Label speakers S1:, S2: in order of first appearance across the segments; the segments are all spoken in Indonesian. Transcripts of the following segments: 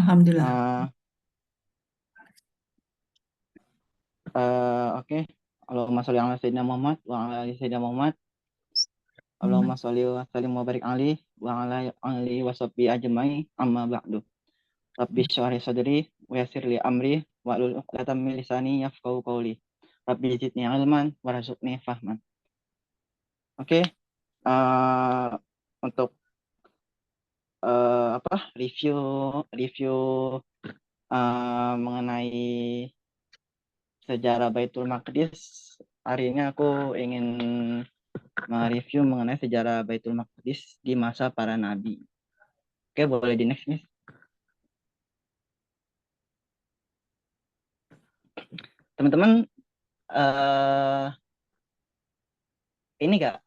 S1: Alhamdulillah.
S2: Eh, oke. Allahumma sholli ala sayyidina Muhammad wa ala ali sayyidina Muhammad. Allahumma sholli wa sallim wa barik alaihi wa ala alihi wa sahbihi ajma'i amma ba'du. Rabbi shrah li sadri wa yassir li amri wa hlul 'uqdatam min lisani yafqahu qawli. Rabbi zidni ilman warzuqni fahman. Oke, eh, untuk apa review review mengenai sejarah Baitul Maqdis. Hari ini aku ingin mereview mengenai sejarah Baitul Maqdis di masa para nabi. Oke, boleh di next nih. Teman-teman, eh ini gak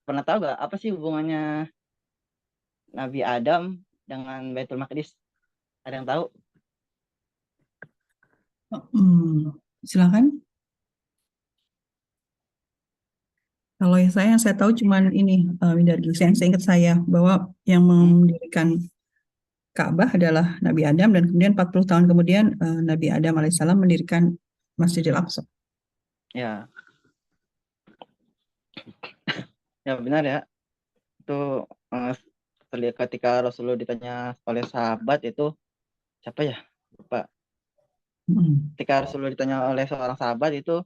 S2: pernah tahu gak apa sih hubungannya Nabi Adam dengan Baitul Maqdis? Ada yang tahu?
S1: Hmm, silakan. Kalau yang saya tahu cuman ini Windardi. Yang saya ingat saya bahwa yang
S2: Hmm?
S1: mendirikan Ka'bah adalah Nabi Adam dan kemudian 40 tahun kemudian Nabi Adam alaihissalam mendirikan Masjidil Aqsa.
S2: Ya, ya benar ya. Itu eh, ketika Rasulullah ditanya oleh sahabat itu siapa ya? Lupa.
S1: Hmm.
S2: Ketika Rasulullah ditanya oleh seorang sahabat itu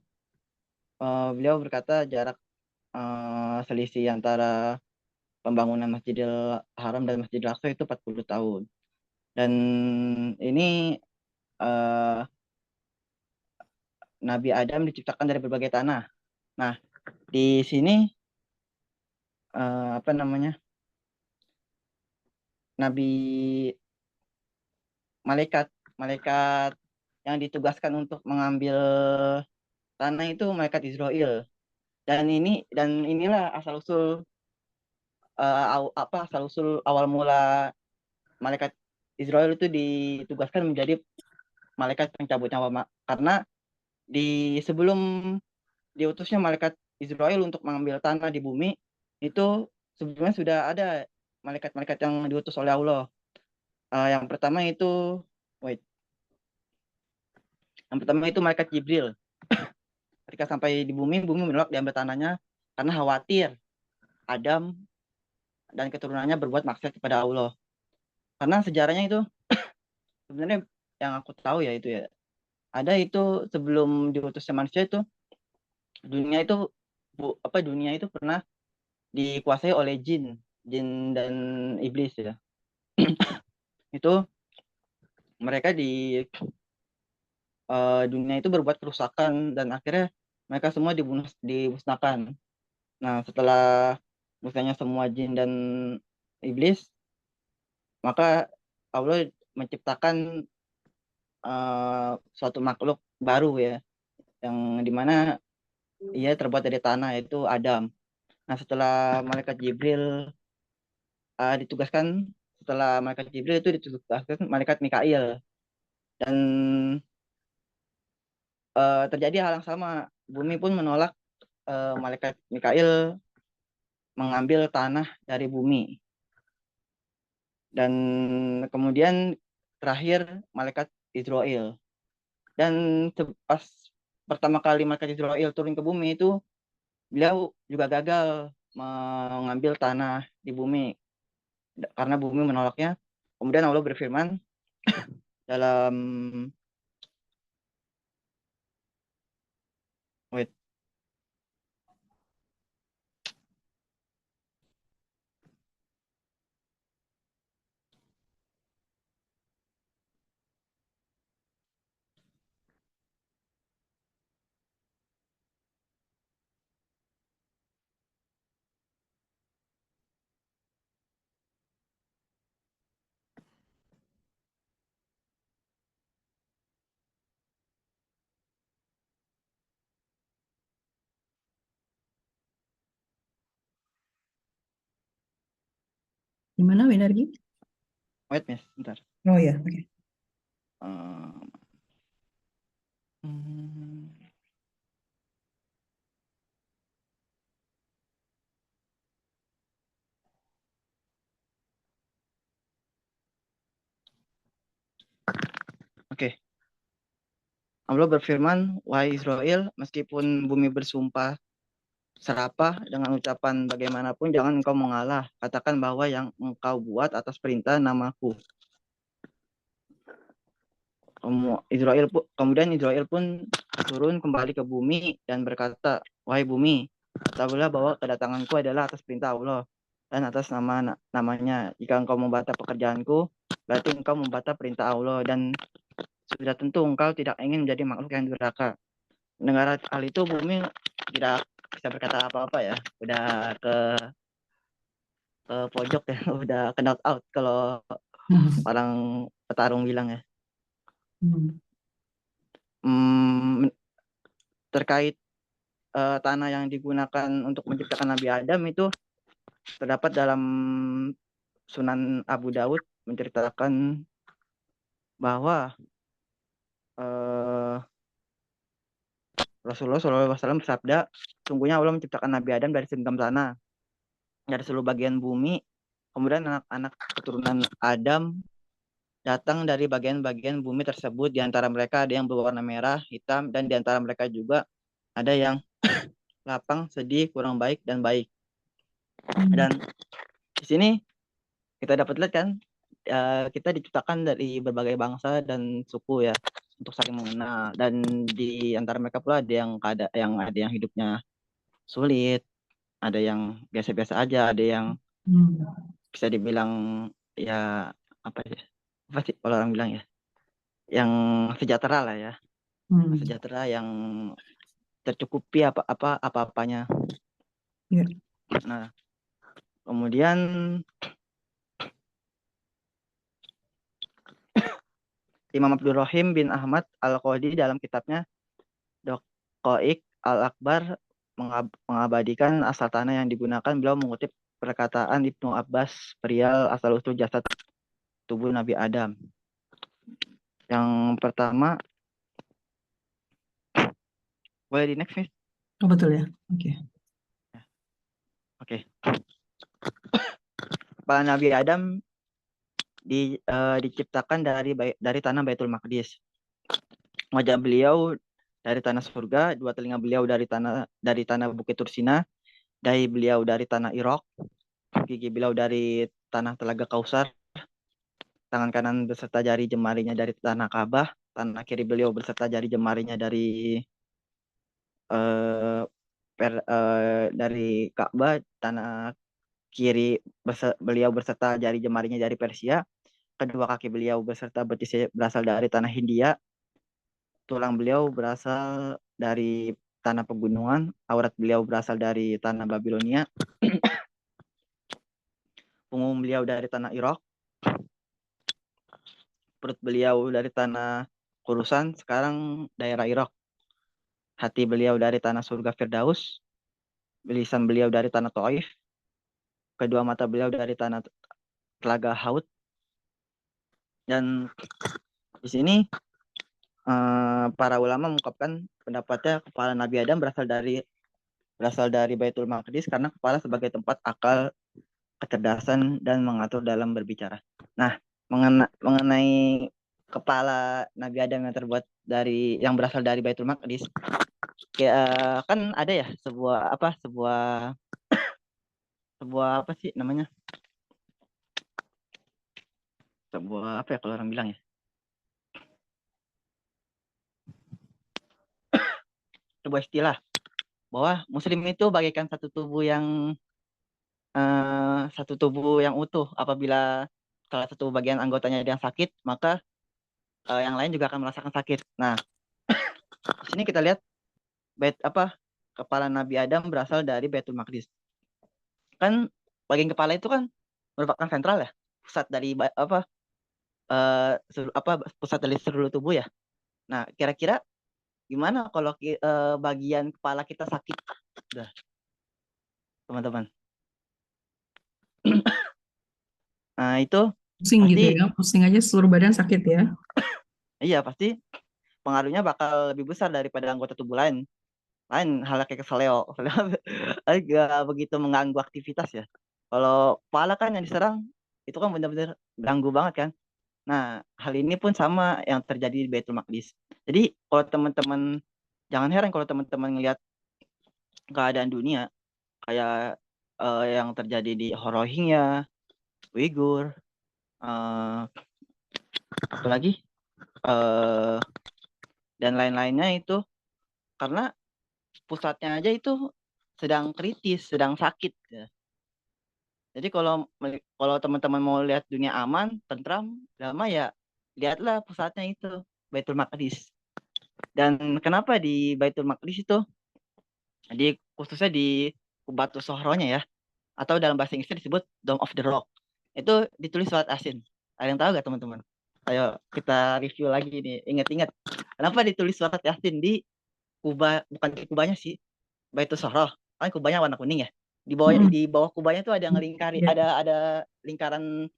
S2: beliau berkata jarak selisih antara pembangunan Masjidil Haram dan Masjidil Aqsa itu 40 tahun. Dan ini eh, Nabi Adam diciptakan dari berbagai tanah. Nah, di sini apa namanya? Nabi malaikat malaikat yang ditugaskan untuk mengambil tanah itu malaikat Israel. Dan inilah asal usul apa asal usul awal mula malaikat Israel itu ditugaskan menjadi malaikat pencabut nyawa karena di sebelum diutusnya malaikat Israel untuk mengambil tanah di bumi itu sebelumnya sudah ada malaikat-malaikat yang diutus oleh Allah. Yang pertama itu wait, yang pertama itu malaikat Jibril. Ketika sampai di bumi, bumi menolak diambil tanahnya karena khawatir Adam dan keturunannya berbuat maksiat kepada Allah. Karena sejarahnya itu sebenarnya yang aku tahu ya itu ya. Ada itu sebelum diutusnya manusia itu dunia itu apa dunia itu pernah dikuasai oleh jin, jin dan iblis ya. Itu mereka di dunia itu berbuat kerusakan dan akhirnya mereka semua dimusnahkan. Nah, setelah musnahnya semua jin dan iblis, maka Allah menciptakan suatu makhluk baru ya, yang dimana ia terbuat dari tanah yaitu Adam. Nah, setelah malaikat Jibril ditugaskan, setelah malaikat Jibril itu ditugaskan malaikat Mikail dan terjadi hal yang sama. Bumi pun menolak malaikat Mikail mengambil tanah dari bumi dan kemudian terakhir malaikat Israel. Dan pas pertama kali malaikat Israel turun ke bumi itu beliau juga gagal mengambil tanah di bumi karena bumi menolaknya. Kemudian Allah berfirman dalam wait,
S1: Gimana Windardi?
S2: wait miss, bentar.
S1: Oh ya, oke.
S2: Eh, hmm, Allah berfirman, wahai Israel, meskipun bumi bersumpah serapah dengan ucapan bagaimanapun, jangan engkau mengalah. Katakan bahwa yang engkau buat atas perintah namaku. Kemudian Israel pun turun kembali ke bumi dan berkata, wahai bumi, ketahuilah bahwa kedatanganku adalah atas perintah Allah dan atas namanya. Jika engkau membantah pekerjaanku, berarti engkau membantah perintah Allah, dan sudah tentu engkau tidak ingin menjadi makhluk yang durhaka. Mendengar hal itu, bumi tidak bisa berkata apa-apa ya. Udah ke pojok ya, udah ke knock out kalau orang petarung bilang ya. Hmm, terkait tanah yang digunakan untuk menciptakan Nabi Adam itu terdapat dalam Sunan Abu Daud menceritakan bahwa eh, Rasulullah SAW bersabda, sungguhnya Allah menciptakan Nabi Adam dari segenggam tanah, dari seluruh bagian bumi, kemudian anak-anak keturunan Adam datang dari bagian-bagian bumi tersebut. Di antara mereka ada yang berwarna merah, hitam, dan di antara mereka juga ada yang lapang, sedih, kurang baik, dan baik. Dan di sini kita dapat lihat kan, kita diciptakan dari berbagai bangsa dan suku ya, untuk saling mengenal. Dan di antara mereka pula ada yang hidupnya sulit, ada yang biasa-biasa aja, ada yang bisa dibilang ya apa ya, apa sih kalau orang bilang ya, yang sejahtera lah ya, sejahtera, yang tercukupi apa-apanya.
S1: Ya.
S2: Nah, kemudian Imam Abdul Rahim bin Ahmad Al-Qadi dalam kitabnya Doqoik Al-Akbar mengabadikan asal tanah yang digunakan. Beliau mengutip perkataan Ibnu Abbas perihal asal-usul jasad tubuh Nabi Adam. Yang pertama, boleh di next, Miss?
S1: Oh, betul ya. Oke.
S2: Oke. Kepala Nabi Adam diciptakan dari tanah Baitul Maqdis. Wajah beliau dari tanah surga, dua telinga beliau dari tanah Bukit Tursina, dahi beliau dari tanah Irak, gigi beliau dari tanah Telaga Kausar, tangan kanan beserta jari jemarinya dari tanah Ka'bah, tangan kiri beliau beserta jari jemarinya eh, dari Ka'bah, tanah kiri beliau beserta jari jemarinya dari Persia, kedua kaki beliau beserta betisnya berasal dari tanah Hindia, tulang beliau berasal dari tanah pegunungan, aurat beliau berasal dari tanah Babilonia, punggung beliau dari tanah Irak, perut beliau dari tanah Kurusan, sekarang daerah Irak, hati beliau dari tanah surga Firdaus, lisan beliau dari tanah Taif, kedua mata beliau dari tanah Telaga Haut. Dan di sini para ulama mengungkapkan pendapatnya kepala Nabi Adam berasal dari Baitul Maqdis karena kepala sebagai tempat akal, kecerdasan, dan mengatur dalam berbicara. Nah, mengenai kepala Nabi Adam yang berasal dari Baitul Maqdis, kan ada ya sebuah apa sih namanya, sebuah apa ya kalau orang bilang ya, sebuah istilah bahwa Muslim itu bagaikan satu tubuh yang utuh. Apabila salah satu bagian anggotanya ada yang sakit, maka yang lain juga akan merasakan sakit. Nah, di sini kita lihat kepala Nabi Adam berasal dari Baitul Maqdis. Kan bagian kepala itu kan merupakan sentral ya, pusat dari pusat dari seluruh tubuh ya. Nah, kira-kira gimana kalau bagian kepala kita sakit? Udah, teman-teman. Nah, itu
S1: Pusing gitu
S2: pasti,
S1: ya. Pusing aja seluruh badan sakit ya.
S2: iya pasti pengaruhnya bakal lebih besar daripada anggota tubuh lain. Lain halnya kayak keseleo. Agak begitu mengganggu aktivitas ya. Kalau kepala kan yang diserang itu kan benar-benar ganggu banget kan. Nah, hal ini pun sama yang terjadi di Baitul Maqdis. Jadi, kalau teman-teman jangan heran kalau teman-teman ngelihat keadaan dunia kayak yang terjadi di Rohingya, Uighur, eh, apalagi eh, dan lain-lainnya itu karena pusatnya aja itu sedang kritis, sedang sakit. Ya. Jadi kalau teman-teman mau lihat dunia aman, tentram, damai ya lihatlah pusatnya itu Baitul Maqdis. Dan kenapa di Baitul Maqdis itu, khususnya di Batu Sohronya ya, atau dalam bahasa Inggrisnya disebut Dome of the Rock. Itu ditulis surat Yasin. Ada yang tahu gak teman-teman? Ayo kita review lagi nih. Ingat-ingat. Kenapa ditulis surat Yasin di Kuba, bukan di Kubanya sih, Baitul Sohroh. Kan Kubanya warna kuning ya.
S1: Mm-mm.
S2: Di bawah Kubanya tuh ada ngelingkari,
S1: Ya.
S2: ada lingkaran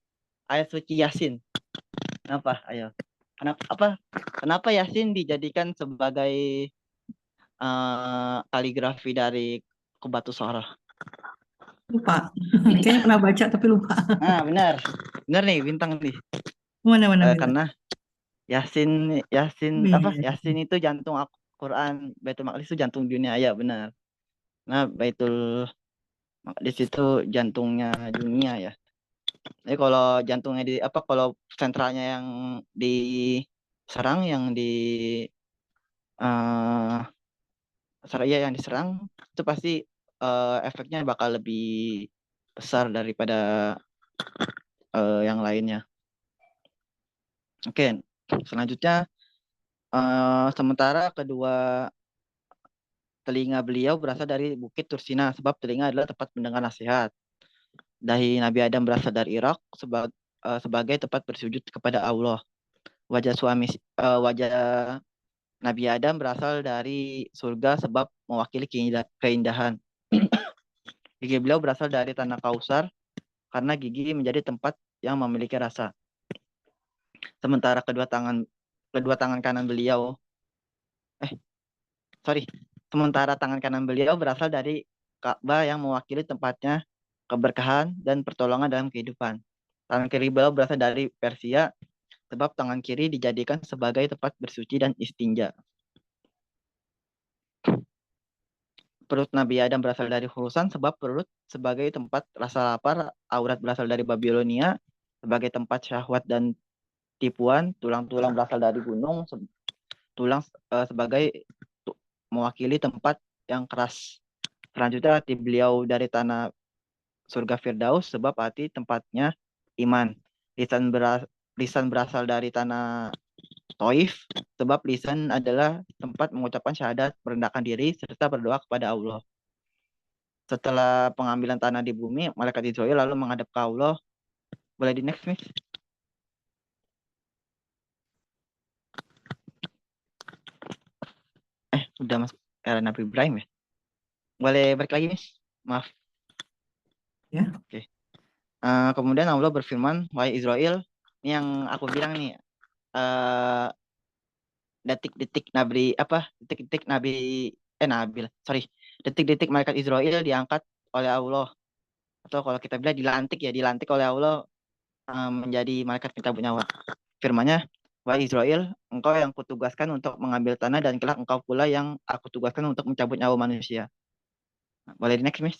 S2: ayat suci Yasin. Kenapa? Ayo. Kenapa Yasin dijadikan sebagai kaligrafi dari Kubatu Sohroh?
S1: Lupa. Kayaknya pernah baca tapi lupa.
S2: Nah, benar. Benar nih, bintang nih.
S1: Mana-mana bintang.
S2: Karena Yasin Yasin
S1: Oh, iya,
S2: apa
S1: iya.
S2: Yasin itu jantung Al-Quran, Baitul Maqdis itu jantung dunia ya benar. Nah Baitul Maqdis itu jantungnya dunia ya. Jadi kalau jantungnya di apa kalau sentralnya yang diserang yang di eh Saraya yang diserang itu pasti efeknya bakal lebih besar daripada yang lainnya. Oke, selanjutnya sementara kedua telinga beliau berasal dari Bukit Tursina sebab telinga adalah tempat mendengar nasihat. Dahi Nabi Adam berasal dari Irak sebagai tempat bersujud kepada Allah. Wajah Nabi Adam berasal dari surga sebab mewakili keindahan. Gigi beliau berasal dari tanah Kausar karena gigi menjadi tempat yang memiliki rasa. Sementara kedua tangan kanan beliau eh sorry, sementara tangan kanan beliau berasal dari Ka'bah yang mewakili tempatnya keberkahan dan pertolongan dalam kehidupan. Tangan kiri beliau berasal dari Persia, sebab tangan kiri dijadikan sebagai tempat bersuci dan istinja. Perut Nabi Adam berasal dari Khurasan, sebab perut sebagai tempat rasa lapar, aurat berasal dari Babilonia, sebagai tempat syahwat dan tipuan, tulang-tulang berasal dari gunung, tulang sebagai mewakili tempat yang keras. Selanjutnya hati beliau dari tanah surga Firdaus sebab hati tempatnya iman. Lisan berasal dari tanah Taif sebab lisan adalah tempat mengucapkan syahadat, merendahkan diri serta berdoa kepada Allah. Setelah pengambilan tanah di bumi, malaikat Israel lalu menghadap ke Allah. Boleh di next, Miss? Udah masuk era Nabi Ibrahim ya? Boleh balik lagi, Miss? Maaf.
S1: Ya.
S2: Oke. Kemudian Allah berfirman, wahai Israel, ini yang aku bilang nih, detik-detik Nabi apa? Detik-detik Nabi Nabil, sorry, detik-detik malaikat Israel diangkat oleh Allah atau kalau kita bilang dilantik oleh Allah menjadi malaikat pencabut nyawa. Firman-Nya, wahai Israel, engkau yang kutugaskan untuk mengambil tanah dan kelak engkau pula yang aku tugaskan untuk mencabut nyawa manusia. Boleh di next, Miss?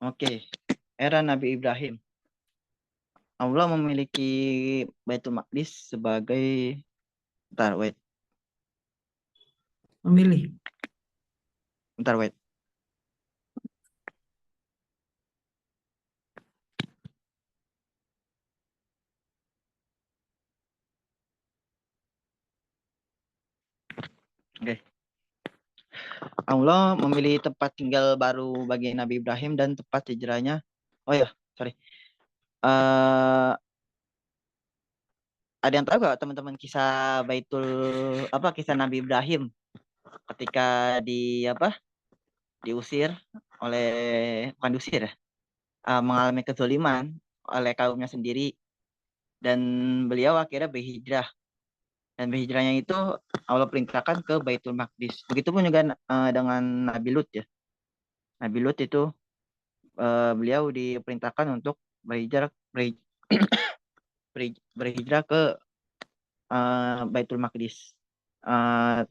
S2: Oke, era Nabi Ibrahim. Allah memiliki Baitul Maqdis sebagai bentar, wait.
S1: Memilih.
S2: Bentar, wait. Oke. Allah memilih tempat tinggal baru bagi Nabi Ibrahim dan tempat hijrahnya. Oh ya, sorry. Eh ada yang tahu gak teman-teman kisah Nabi Ibrahim ketika diusir oleh bukan diusir ya, mengalami kezaliman oleh kaumnya sendiri dan beliau akhirnya berhijrah Dan berhijrahnya itu Allah perintahkan ke Baitul Maqdis. Begitupun juga dengan Nabi Lut ya. Nabi Lut itu beliau diperintahkan untuk berhijrah ke Baitul Maqdis.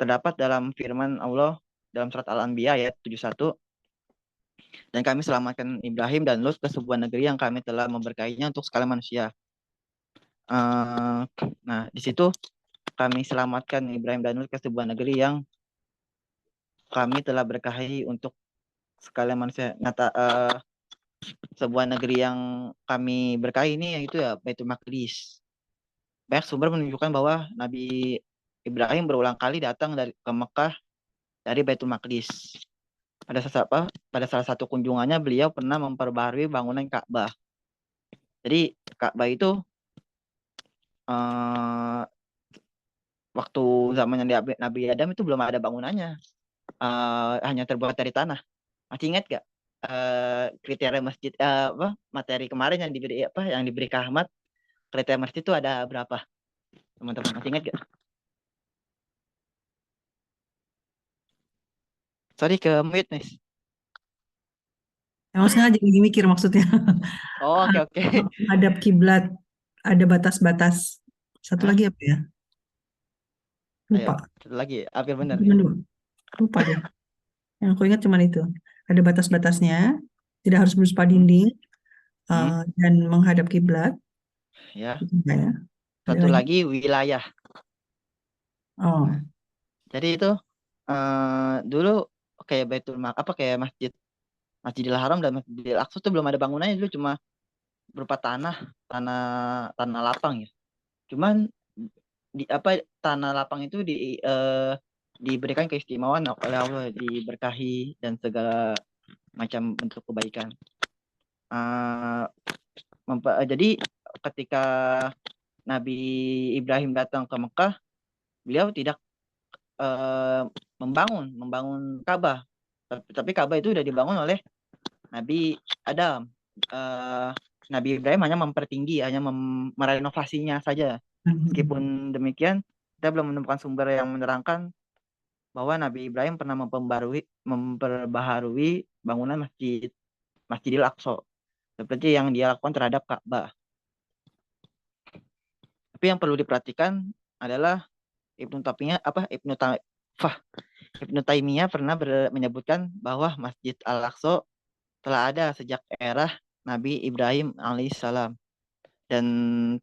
S2: Terdapat dalam firman Allah dalam surat Al-Anbiya ayat 71, dan kami selamatkan Ibrahim dan Lut ke sebuah negeri yang kami telah memberkainya untuk segala manusia. Nah, di situ kami selamatkan Ibrahim dan Lut ke sebuah negeri yang kami telah berkahi untuk sekalian manusia. Sebuah negeri yang kami berkahi ini yaitu ya Baitul Maqdis. Banyak sumber menunjukkan bahwa Nabi Ibrahim berulang kali datang ke Mekah dari Baitul Maqdis. Pada salah satu kunjungannya beliau pernah memperbaharui bangunan Ka'bah. Jadi Ka'bah itu waktu zamannya Nabi Adam itu belum ada bangunannya, hanya terbuat dari tanah. Masih ingat gak kriteria masjid materi kemarin yang diberi ke Ahmad, kriteria masjid itu ada berapa, teman-teman? Masih ingat gak? Sorry, ke mute nih.
S1: Emang sengaja lagi mikir maksudnya.
S2: Oh, oke.
S1: Hadap kiblat, ada batas-batas. Satu
S2: Hah?
S1: lagi apa ya?
S2: Ayo,
S1: Lupa.
S2: satu lagi. Hampir benar nih.
S1: Cuma dua. Lupa deh. Yang aku ingat cuma itu. Ada batas-batasnya, tidak harus berupa
S2: Hmm?
S1: dinding,
S2: Hmm?
S1: dan menghadap kiblat.
S2: Ya.
S1: Itu enggak ya? Ada
S2: Satu
S1: lagi?
S2: lagi wilayah.
S1: Oh,
S2: Jadi itu dulu kayak kayak Masjidil Haram dan Masjidil Aqsa itu belum ada bangunannya, dulu cuma berupa tanah tanah lapang ya. Cuman tanah lapang itu diberikan keistimewaan oleh Allah, diberkahi dan segala macam bentuk kebaikan. Uh, jadi ketika Nabi Ibrahim datang ke Mekah, beliau tidak membangun Ka'bah, tapi Ka'bah itu sudah dibangun oleh Nabi Adam. Uh, Nabi Ibrahim hanya mempertinggi, hanya merenovasinya saja. Meskipun demikian, kita belum menemukan sumber yang menerangkan bahwa Nabi Ibrahim pernah memperbaharui bangunan Masjidil Aqsa seperti yang dia lakukan terhadap Ka'bah. Tapi yang perlu diperhatikan adalah Ibnu Taimiyah pernah menyebutkan bahwa Masjid Al-Aqsa telah ada sejak era Nabi Ibrahim alaihissalam. Dan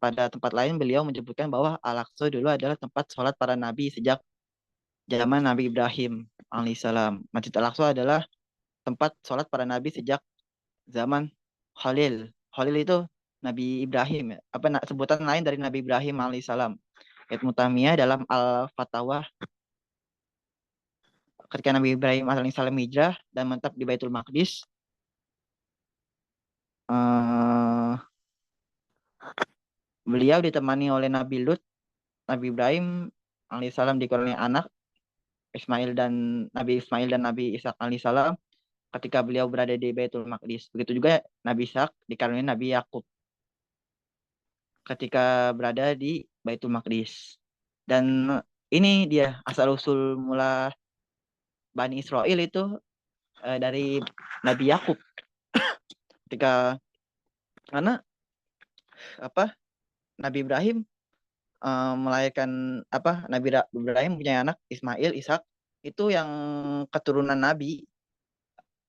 S2: pada tempat lain beliau menyebutkan bahwa Al-Aqsa dulu adalah tempat sholat para nabi sejak zaman Nabi Ibrahim alaihissalam. Masjid Al-Aqsa adalah tempat sholat para nabi sejak zaman Khalil. Khalil itu Nabi Ibrahim ya. Sebutan lain dari Nabi Ibrahim alaihissalam. Ibnu Taimiyah dalam Al-Fatawah, ketika Nabi Ibrahim alaihissalam hijrah dan menetap di Baitul Maqdis, eh, beliau ditemani oleh Nabi Lut. Nabi Ibrahim alaihissalam dikaruniai anak Nabi Ismail dan Nabi Ishak alaihissalam ketika beliau berada di Baitul Maqdis. Begitu juga Nabi Ishak dikaruniai Nabi Yakub ketika berada di Baitul Maqdis. Dan ini dia asal usul mula Bani Israel itu dari Nabi Yakub, ketika karena Nabi Ibrahim melahirkan Nabi Ibrahim punya anak Ismail, Ishak, itu yang keturunan Nabi.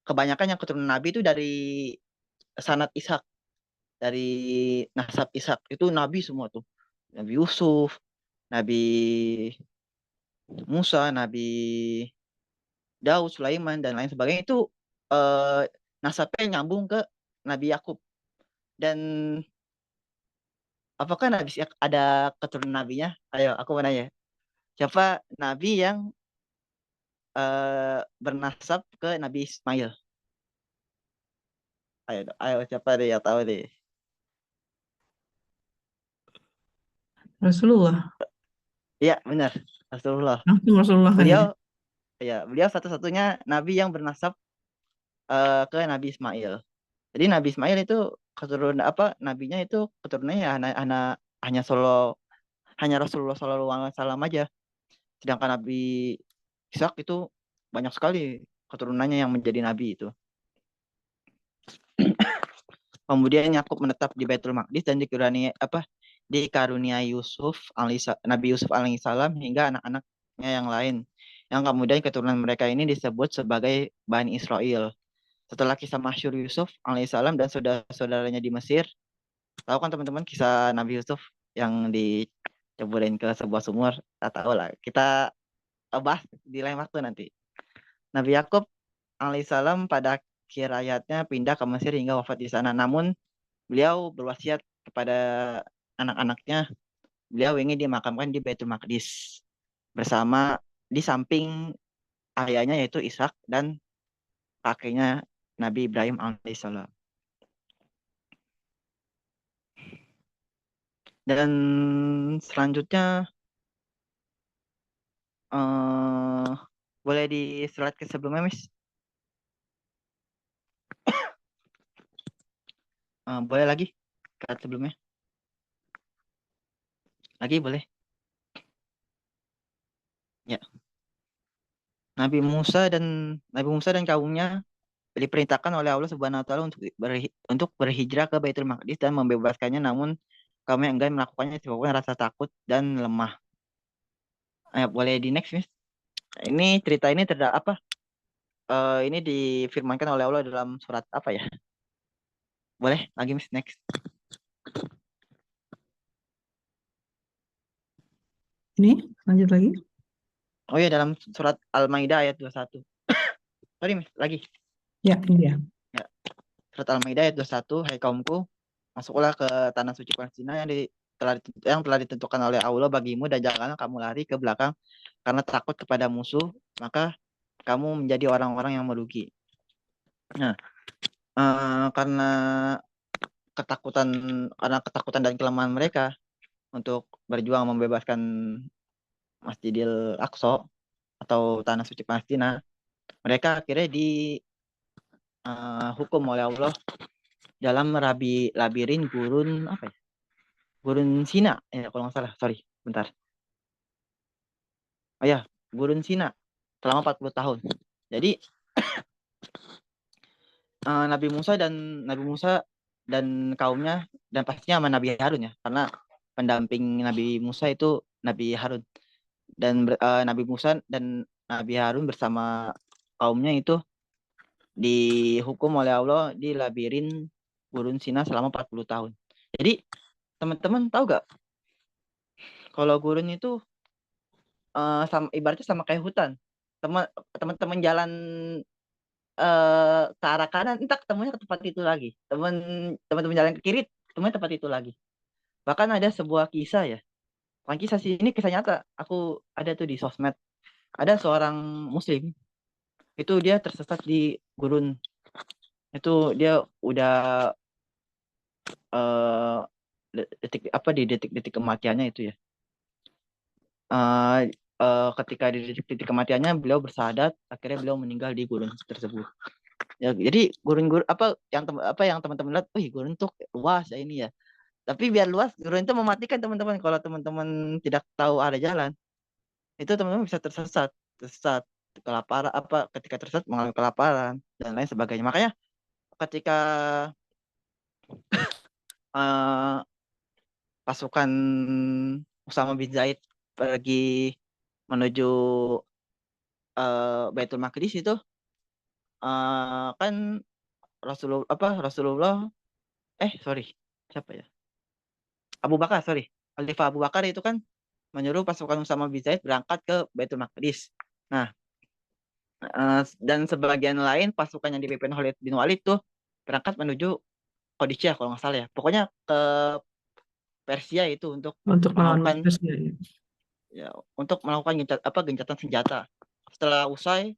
S2: Kebanyakan yang keturunan Nabi itu dari sanad Ishak, dari nasab Ishak itu Nabi semua tuh. Nabi Yusuf, Nabi Musa, Nabi Daud, Sulaiman dan lain sebagainya itu eh, nasabnya nyambung ke Nabi Yakub. Dan apakah Nabi Ishak ada keturunan nabinya? Ayo aku mau nanya. Siapa nabi yang bernasab ke Nabi Ismail? Ayo siapa deh yang tahu deh?
S1: Rasulullah.
S2: Iya, benar. Rasulullah.
S1: Langsung Rasulullah kan ya.
S2: Beliau beliau satu-satunya nabi yang bernasab ke Nabi Ismail. Jadi Nabi Ismail itu keturunan nabinya itu keturunannya hanya hanya Rasulullah SAW aja. Sedangkan Nabi Ishak itu banyak sekali keturunannya yang menjadi nabi itu. Kemudian Yakub menetap di Baitul Maqdis dan dikaruniai Nabi Yusuf alaihissalam hingga anak-anaknya yang lain. Yang kemudian keturunan mereka ini disebut sebagai Bani Israel. Setelah kisah masyhur Yusuf alaihissalam dan saudara-saudaranya di Mesir, tahu kan teman-teman kisah Nabi Yusuf yang diceburin ke sebuah sumur? Tak tahu lah. Kita bahas di lain waktu nanti. Nabi Yakub alaihissalam pada akhir hayatnya pindah ke Mesir hingga wafat di sana. Namun beliau berwasiat kepada anak-anaknya, beliau ingin dimakamkan di Baitul Maqdis bersama di samping ayahnya yaitu Ishak dan kakeknya Nabi Ibrahim alaihissalam. Dan selanjutnya eh, boleh di slide ke sebelumnya, Miss? Boleh lagi ke sebelumnya? Lagi boleh? Ya. Nabi Musa dan kaumnya diperintahkan oleh Allah Subhanahu wa taala untuk berhijrah ke Baitul Maqdis dan membebaskannya, namun kaum yang enggan melakukannya disebabkan rasa takut dan lemah. Boleh di next, Miss. Ini cerita ini apa? Ini difirmankan oleh Allah dalam surat apa ya? Boleh lagi, Miss, next.
S1: Ini lanjut lagi.
S2: Oh ya, dalam surat Al-Maidah ayat 21. Sorry, Miss, lagi.
S1: Ya, ini dia.
S2: Ya. Surat Al-Maidah ayat 21, hai kaumku, masuklah ke tanah suci Palestina yang telah ditentukan oleh Allah bagimu, dan janganlah kamu lari ke belakang karena takut kepada musuh, maka kamu menjadi orang-orang yang merugi. Nah, karena ketakutan dan kelemahan mereka untuk berjuang membebaskan Masjidil Aqsa atau tanah suci Palestina, mereka akhirnya dihukum oleh Allah dalam labirin gurun apa ya? Gurun Sina ya kalau nggak salah. Sorry, bentar. Oh ya, gurun Sina selama 40 tahun. Jadi Nabi Musa dan kaumnya, dan pastinya sama Nabi Harun ya, karena pendamping Nabi Musa itu Nabi Harun, dan Nabi Musa dan Nabi Harun bersama kaumnya itu dihukum oleh Allah di labirin gurun Sina selama 40 tahun. Jadi teman-teman tahu gak kalau gurun itu ibaratnya sama kayak hutan. Teman-teman jalan ke arah kanan, entah ketemunya ke tempat itu lagi. Teman-teman jalan ke kiri, ketemunya tempat itu lagi. Bahkan ada sebuah kisah ya. Bukan kisah sih, ini kisah nyata. Aku ada tuh di sosmed. Ada seorang muslim, itu dia tersesat di gurun. Itu dia udah eh di detik-detik kematiannya itu ya. Eh ketika di detik-detik kematiannya beliau bersahadat, akhirnya beliau meninggal di gurun tersebut. Ya, jadi gurun-gurun apa yang teman-teman lihat, wih gurun tuh luas ya ini ya. Tapi biar luas, gurun itu mematikan teman-teman. Kalau teman-teman tidak tahu ada jalan, itu teman-teman bisa tersesat, kelaparan ketika tersesat mengalami kelaparan dan lain sebagainya. Makanya ketika eh, pasukan Usama bin Zaid pergi menuju Baitul Maqdis itu, kan Rasulullah, sorry, siapa ya, Abu Bakar, sorry, Khalifah Abu Bakar itu kan menyuruh pasukan Usama bin Zaid berangkat ke Baitul Maqdis. Nah, dan sebagian lain pasukan yang dipimpin Khalid bin Walid tuh berangkat menuju Qadisiyah kalau nggak salah ya. Pokoknya ke Persia itu
S1: Untuk melawan
S2: melakukan
S1: Persia. Ya.
S2: ya, untuk melakukan gencatan senjata. Setelah usai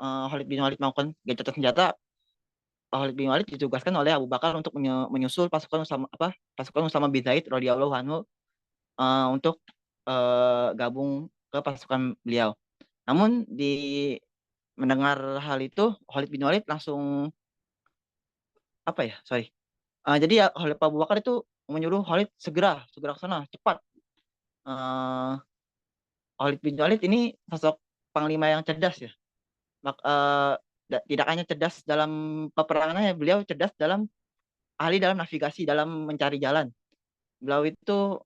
S2: Khalid bin Walid melakukan gencatan senjata, Khalid bin Walid ditugaskan oleh Abu Bakar untuk menyusul pasukan Usama bin Zaid radhiyallahu anhu untuk gabung ke pasukan beliau. Namun mendengar hal itu, Khalid bin Walid langsung apa ya? Sorry. Jadi ya Khalid Abu Bakar itu menyuruh Khalid segera ke sana, cepat. eh, Khalid bin Walid ini sosok panglima yang cerdas ya. Tidak hanya cerdas dalam peperangannya, beliau cerdas dalam ahli dalam navigasi, dalam mencari jalan. Beliau itu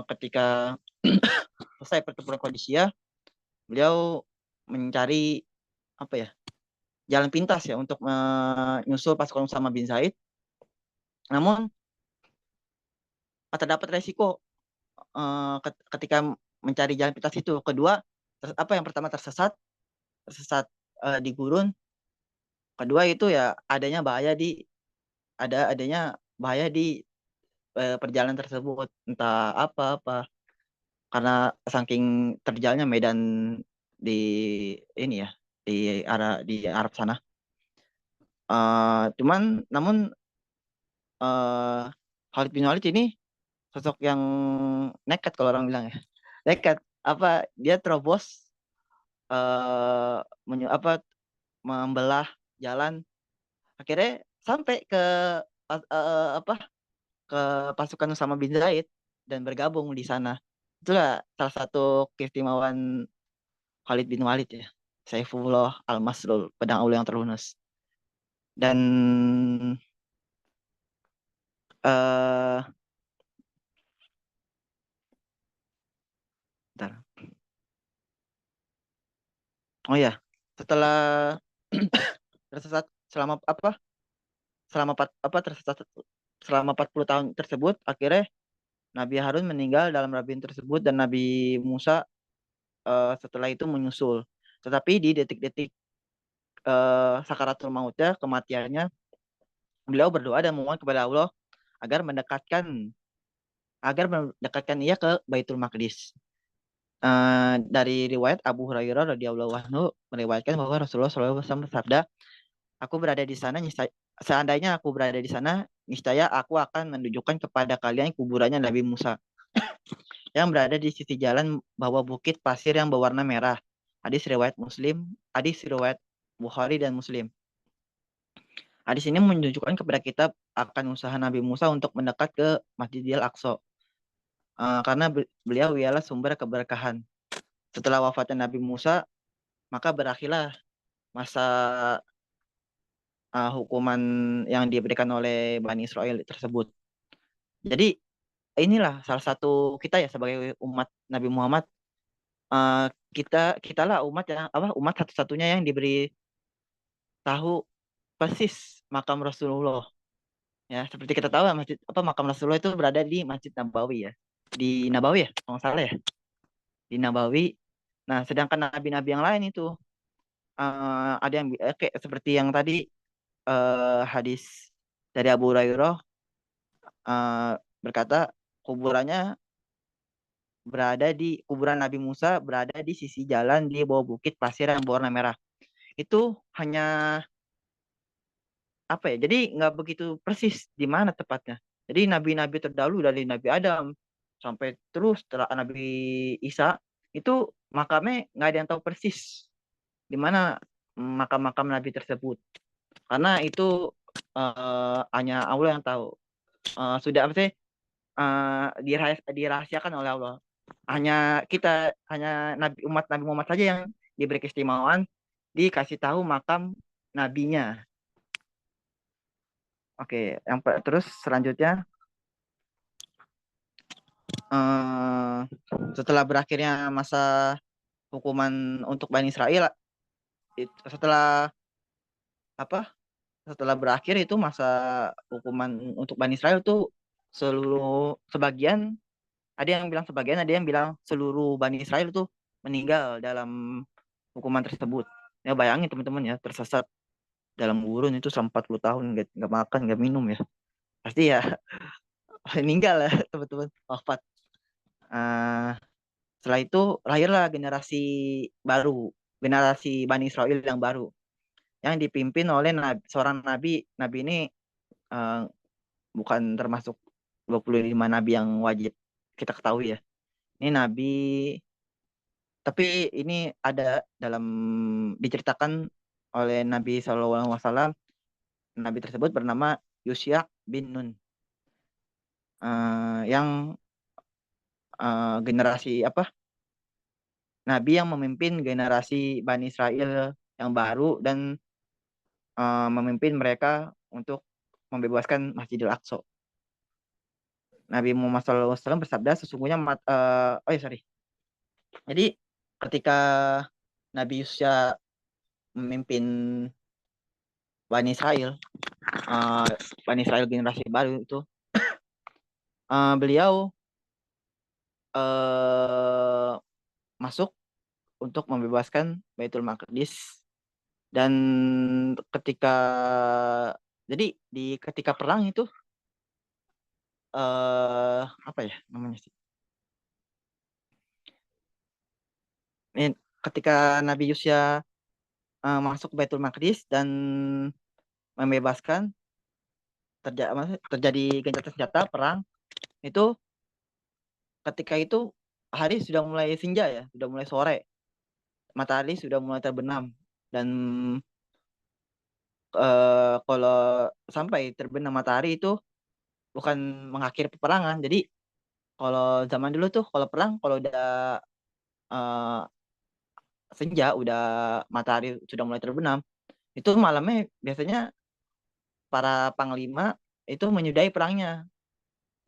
S2: ketika selesai pertempuran Qadisiyah, beliau mencari apa ya, jalan pintas ya untuk menyusul pasukan Usama bin Zaid. Namun terdapat resiko ketika mencari jalan pintas itu. Kedua, apa yang pertama tersesat, tersesat di gurun. Kedua itu ya adanya bahaya di perjalanan tersebut, entah apa-apa, karena saking terjalnya medan di ini ya, di Arab sana. Namun eh Khalid bin Walid ini sosok yang nekat kalau orang bilang ya. Nekat apa dia terobos eh apa membelah jalan, akhirnya sampai ke apa ke pasukan Usama bin Zaid dan bergabung di sana. Itulah salah satu keistimewaan Khalid bin Walid ya. Saifullah Al-Masrul, pedang Allah yang terhunus. Dan eh bentar. Oh ya, setelah tersesat selama apa? Tersesat selama 40 tahun tersebut, akhirnya Nabi Harun meninggal dalam rabin tersebut dan Nabi Musa setelah itu menyusul. Tetapi di detik-detik sakaratul mautnya, kematiannya, beliau berdoa dan memohon kepada Allah agar mendekatkan ia ke Baitul Maqdis. Dari riwayat Abu Hurairah radhiyallahu anhu meriwayatkan bahwa Rasulullah SAW bersabda, "Aku berada di sana, seandainya aku berada di sana, niscaya aku akan menunjukkan kepada kalian kuburannya Nabi Musa yang berada di sisi jalan bawah bukit pasir yang berwarna merah." Hadis riwayat Bukhari dan Muslim. Hadis ini menunjukkan kepada kita akan usaha Nabi Musa untuk mendekat ke Masjidil Aqsa. Karena beliau ialah sumber keberkahan. Setelah wafatnya Nabi Musa, maka berakhirlah masa hukuman yang diberikan oleh Bani Israel tersebut. Jadi inilah salah satu kita ya sebagai umat Nabi Muhammad, kitalah umat satu-satunya yang diberi tahu persis makam Rasulullah. Ya, seperti kita tahu makam Rasulullah itu berada di Masjid Nabawi ya. Di Nabawi ya, kalau nggak salah ya. Di Nabawi. Nah, sedangkan nabi-nabi yang lain itu ada yang kayak seperti yang tadi hadis dari Abu Hurairah berkata kuburannya kuburan Nabi Musa berada di sisi jalan di bawah bukit pasir yang berwarna merah. Itu hanya apa ya? Jadi nggak begitu persis di mana tepatnya. Jadi nabi-nabi terdahulu dari Nabi Adam sampai terus setelah Nabi Isa itu makamnya nggak ada yang tahu persis di mana makam-makam nabi tersebut. Karena itu hanya Allah yang tahu. Sudah apa sih dirahasiakan oleh Allah. Hanya umat Nabi Muhammad saja yang diberi keistimewaan dikasih tahu makam nabinya. Oke, terus selanjutnya eh, setelah berakhirnya masa hukuman untuk Bani Israel, setelah apa? Setelah berakhir itu masa hukuman untuk Bani Israel tuh sebagian, ada yang bilang sebagian, ada yang bilang seluruh Bani Israel tuh meninggal dalam hukuman tersebut. Ya bayangin teman-teman ya, tersesat dalam gurun itu selama 40 tahun nggak makan nggak minum ya, pasti ya meninggal ya teman-teman, wafat. Ah, setelah itu lahirlah generasi Bani Israel yang baru yang dipimpin oleh seorang nabi. Nabi ini eh, bukan termasuk 25 nabi yang wajib kita ketahui ya. Ini nabi, tapi ini ada dalam diceritakan oleh Nabi SAW. Nabi tersebut bernama Yusya bin Nun, yang generasi apa nabi yang memimpin generasi Bani Israel yang baru dan memimpin mereka untuk membebaskan Masjidil Aqsa. Nabi Muhammad SAW bersabda sesungguhnya oh ya sorry. Jadi ketika Nabi Yusya memimpin Bani Israel, uh, Bani Israel generasi baru itu, beliau uh, masuk untuk membebaskan Baitul Maqdis dan ketika ketika perang itu apa ya namanya sih? Ini, ketika Nabi Yusya masuk ke Baitul Maqdis dan membebaskan terjadi gencatan senjata perang itu ketika itu hari sudah mulai senja ya, sudah mulai sore, matahari sudah mulai terbenam dan kalau sampai terbenam matahari itu bukan mengakhiri peperangan. Jadi kalau zaman dulu tuh kalau perang kalau udah uh, senja, udah matahari sudah mulai terbenam, itu malamnya biasanya para panglima itu menyudahi perangnya.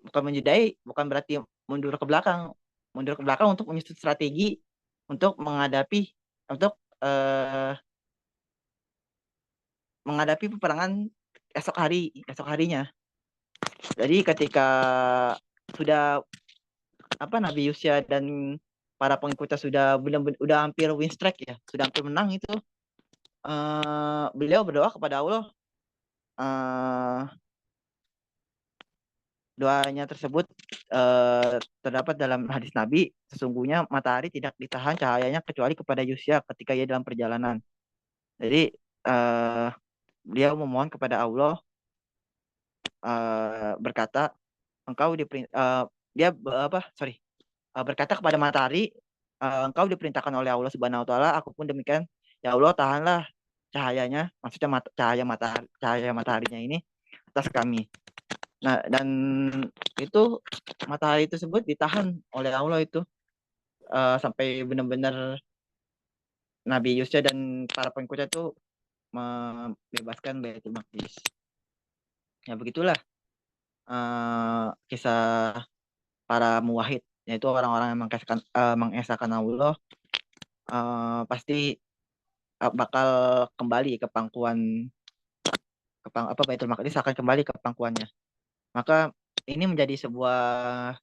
S2: Bukan menyudahi, bukan berarti mundur ke belakang. Mundur ke belakang untuk menyusun strategi untuk untuk eh, menghadapi peperangan esok harinya. Jadi ketika sudah Nabi Yusya dan para pengikutnya sudah benar-benar udah hampir win streak ya, sudah hampir menang itu, beliau berdoa kepada Allah. eh, Doanya tersebut terdapat dalam hadis Nabi, sesungguhnya matahari tidak ditahan cahayanya kecuali kepada Yusya ketika ia dalam perjalanan. Jadi beliau memohon kepada Allah, berkata, engkau dia berkata kepada matahari, engkau diperintahkan oleh Allah Subhanahu Wa Taala, aku pun demikian. Ya Allah, tahanlah cahayanya, maksudnya cahaya mataharinya ini atas kami. Nah, dan itu matahari tersebut ditahan oleh Allah itu sampai benar-benar Nabi Yusya dan para pengikutnya itu membebaskan Baitul Maqdis. Ya begitulah kisah para muwahhid, yaitu orang-orang yang mengesahkan Allah, pasti bakal kembali ke pangkuan Baitul Maqdis akan kembali ke pangkuannya. Maka ini menjadi sebuah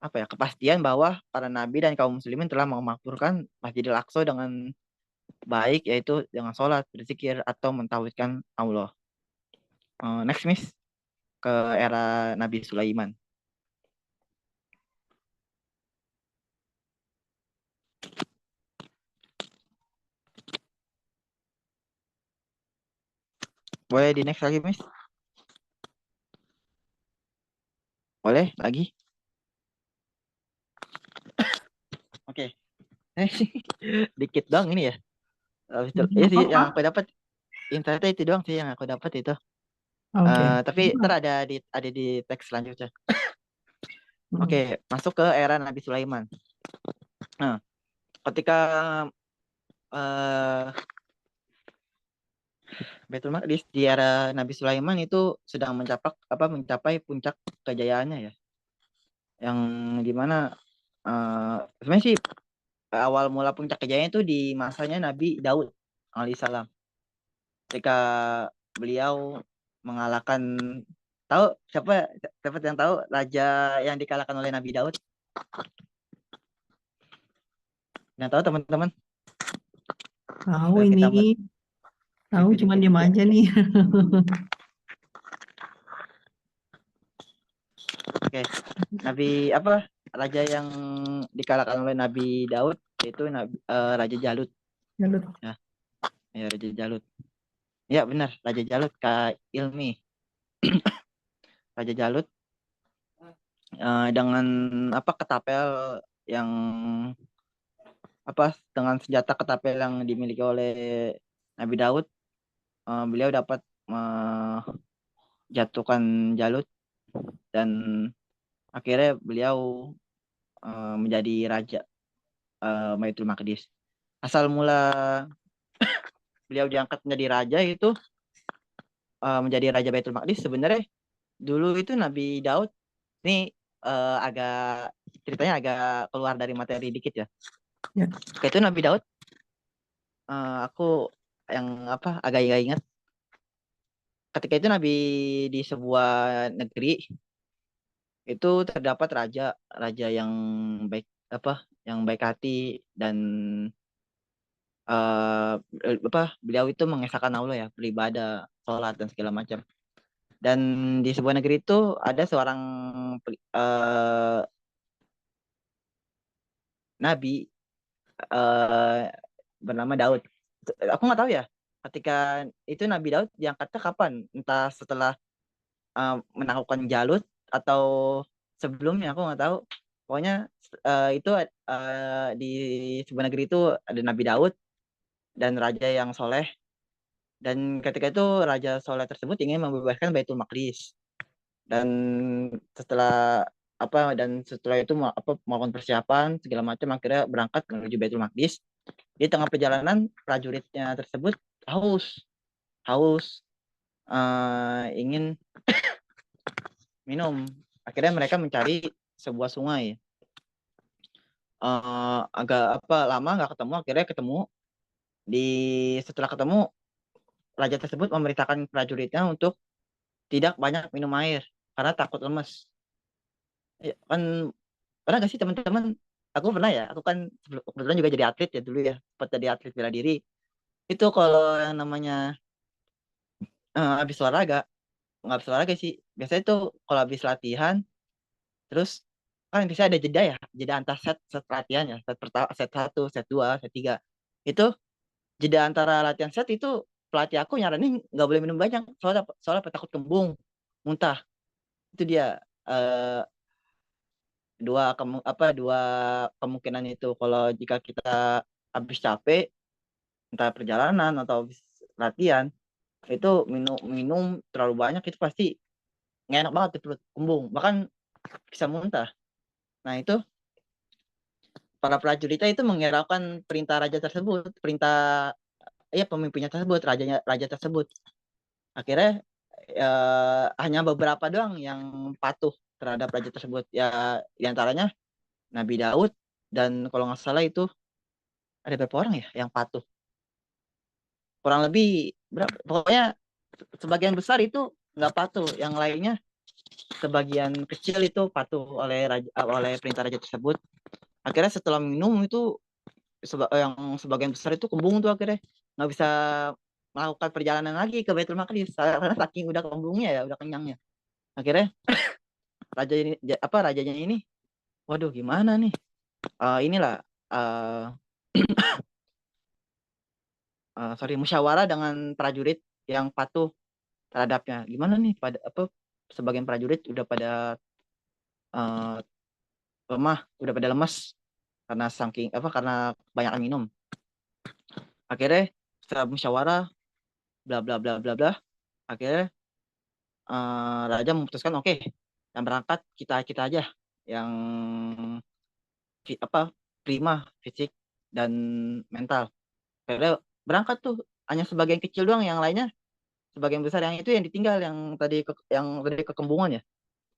S2: kepastian bahwa para nabi dan kaum muslimin telah memakmurkan Masjidil Aqsa dengan baik, yaitu dengan sholat, berzikir, atau mentauhidkan Allah. Next, Miss, ke era Nabi Sulaiman. Boleh di next lagi, Miss? Boleh lagi? Oke. Dikit dong ini ya. Iya sih, yang aku dapat insight itu doang sih yang aku dapat itu.
S1: Oke.
S2: Tapi ntar ada di teks selanjutnya. Oke, masuk ke era Nabi Sulaiman. Nah, ketika uh, Baitul Maqdis di era Nabi Sulaiman itu sedang mencapai puncak kejayaannya ya. Yang dimana sebenarnya sih awal mula puncak kejayaannya itu di masanya Nabi Daud alaihissalam. Ketika beliau mengalahkan, tahu siapa yang tahu raja yang dikalahkan oleh Nabi Daud? Yang tahu teman-teman?
S1: Tahu
S2: Ayo
S1: ini,
S2: kita
S1: tahu
S2: review
S1: cuma
S2: dikit
S1: diam
S2: ya.
S1: aja nih.
S2: Oke, Nabi raja yang dikalahkan oleh Nabi Daud yaitu Raja Jalut.
S1: Jalut.
S2: Ya, Raja Jalut. Ya benar, Raja Jalut, Kak Ilmi. Raja Jalut dengan ketapel yang dengan senjata ketapel yang dimiliki oleh Nabi Daud, beliau dapat menjatuhkan Jalut dan akhirnya beliau menjadi raja Baitul Maqdis. Asal mula beliau diangkat menjadi raja itu menjadi raja Baitul Maqdis sebenarnya dulu itu Nabi Daud ini agak ceritanya agak keluar dari materi dikit ya.
S1: Ya.
S2: Kayak itu Nabi Daud aku yang apa agak ingat ketika itu Nabi di sebuah negeri itu terdapat raja raja yang baik apa yang baik hati dan beliau itu mengesahkan Allah ya beribadah sholat dan segala macam dan di sebuah negeri itu ada seorang nabi eh, bernama Daud. Aku nggak tahu ya ketika itu Nabi Daud diangkatnya kapan entah setelah menaklukkan Jalut atau sebelumnya aku nggak tahu pokoknya itu di sebuah negeri itu ada Nabi Daud dan raja yang soleh dan ketika itu raja soleh tersebut ingin membebaskan Baitul Maqdis dan setelah setelah itu melakukan persiapan segala macam akhirnya berangkat menuju Baitul Maqdis di tengah perjalanan prajuritnya tersebut haus haus ingin minum akhirnya mereka mencari sebuah sungai agak lama nggak ketemu akhirnya ketemu di setelah ketemu raja tersebut memerintahkan prajuritnya untuk tidak banyak minum air karena takut lemes. Ya, kan pernah gak sih teman-teman? Aku pernah ya. Aku kan kebetulan juga jadi atlet ya dulu ya. Sempat jadi atlet bela diri. Itu kalau yang namanya habis olahraga, nggak habis olahraga sih. Biasanya tuh kalau habis latihan, terus kan bisa ada jeda ya, jeda antar set latihan ya. Set pertama, set satu, set dua, set tiga. Itu jeda antara latihan set itu pelatih aku nyaranin nggak boleh minum banyak soalnya soalnya takut kembung, muntah. Itu dia eh, dua kemungkinan itu kalau jika kita habis capek entah perjalanan atau habis latihan itu minum minum terlalu banyak itu pasti nggak enak banget di perut kembung bahkan bisa muntah. Nah itu para prajuritnya itu menghiraukan perintah raja tersebut perintah ya pemimpinnya tersebut raja tersebut akhirnya hanya beberapa doang yang patuh terhadap raja tersebut ya diantaranya Nabi Daud dan kalau nggak salah itu ada berapa orang ya yang patuh kurang lebih berapa pokoknya sebagian besar itu nggak patuh yang lainnya sebagian kecil itu patuh oleh perintah raja tersebut akhirnya setelah minum itu yang sebagian besar itu kembung tuh akhirnya nggak bisa melakukan perjalanan lagi ke Baitul Maqdis karena saking udah kembungnya ya udah kenyangnya akhirnya rajanya ini waduh gimana nih inilah uh, sorry musyawarah dengan prajurit yang patuh terhadapnya gimana nih pada sebagian prajurit udah pada uh, udah pada lemas karena saking karena banyak minum akhirnya setelah musyawarah bla bla bla bla bla akhirnya raja memutuskan oke yang berangkat kita kita aja yang prima fisik dan mental akhirnya berangkat tuh hanya sebagian kecil doang yang lainnya sebagian besar yang itu yang ditinggal yang tadi kekembungan ya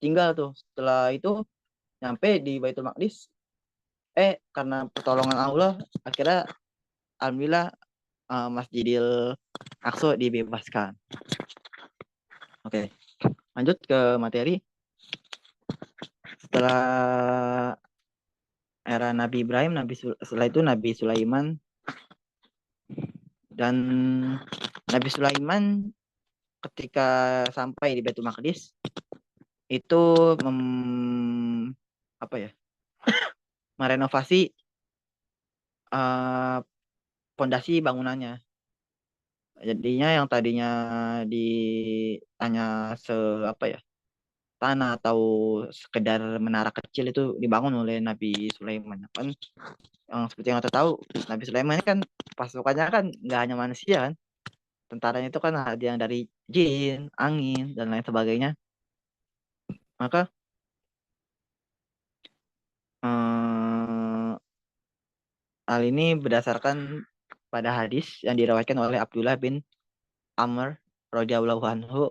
S2: tinggal tuh setelah itu nyampe di Baitul Maqdis karena pertolongan Allah akhirnya alhamdulillah Masjidil Aqsa dibebaskan. Oke, lanjut ke materi. Setelah era Nabi Ibrahim, setelah itu Nabi Sulaiman dan Nabi Sulaiman ketika sampai di Baitul Maqdis itu apa ya merenovasi fondasi bangunannya. Jadinya yang tadinya di hanya se apa ya tanah atau sekedar menara kecil itu dibangun oleh Nabi Sulaiman. Kan yang seperti yang kita tahu Nabi Sulaiman ini kan pasukannya kan nggak hanya manusia kan, tentaranya itu kan ada yang dari jin, angin dan lain sebagainya. Maka Eh, Hal ini berdasarkan pada hadis yang diriwayatkan oleh Abdullah bin Amr radhiyallahu anhu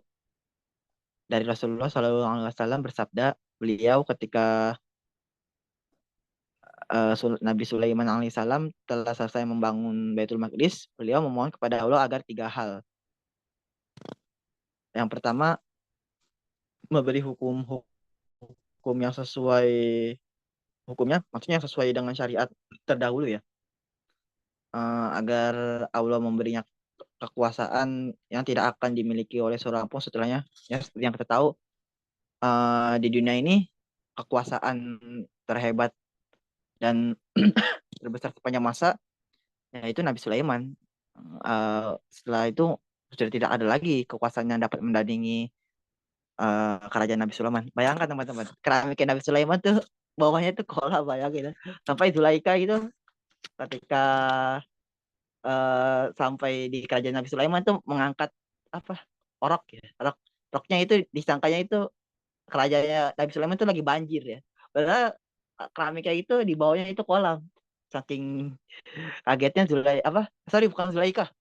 S2: dari Rasulullah SAW bersabda, beliau ketika Nabi Sulaiman alaihissalam telah selesai membangun Baitul Maqdis, beliau memohon kepada Allah agar tiga hal. Yang pertama, memberi hukum yang sesuai hukumnya, maksudnya sesuai dengan syariat terdahulu ya, agar Allah memberinya kekuasaan yang tidak akan dimiliki oleh seorang pun setelahnya. Ya, seperti yang kita tahu, di dunia ini kekuasaan terhebat dan terbesar sepanjang masa yaitu Nabi Sulaiman. Setelah itu sudah tidak ada lagi kekuasaan yang dapat mendandingi kerajaan Nabi Sulaiman. Bayangkan teman-teman, keramik Nabi Sulaiman tuh bawahnya tuh kolam, bayangin. Sampai Zulaika itu ketika sampai di kerajaan Nabi Sulaiman tuh mengangkat apa orok ya, roknya itu disangkanya itu kerajaannya Nabi Sulaiman tuh lagi banjir ya. Padahal keramiknya itu di bawahnya itu kolam. Saking kagetnya sorry, bukan Zulaika,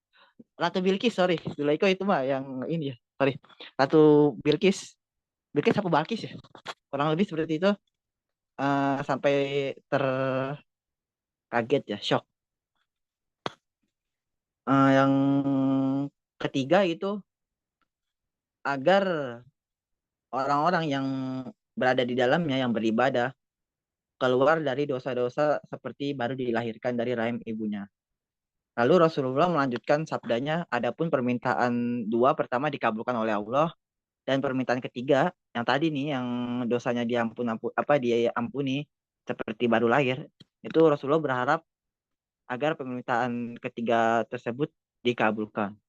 S2: Ratu Bilqis, sorry. Zulaika itu mah yang ini ya, sorry. Ratu Bilqis, Bilqis apa Balkis ya, kurang lebih seperti itu. Sampai terkaget ya, shock. Yang ketiga itu agar orang-orang yang berada di dalamnya yang beribadah keluar dari dosa-dosa seperti baru dilahirkan dari rahim ibunya. Lalu Rasulullah melanjutkan sabdanya, adapun permintaan dua pertama dikabulkan oleh Allah, dan permintaan ketiga yang tadi nih yang dosanya diampuni seperti baru lahir, itu Rasulullah berharap agar permintaan ketiga tersebut dikabulkan.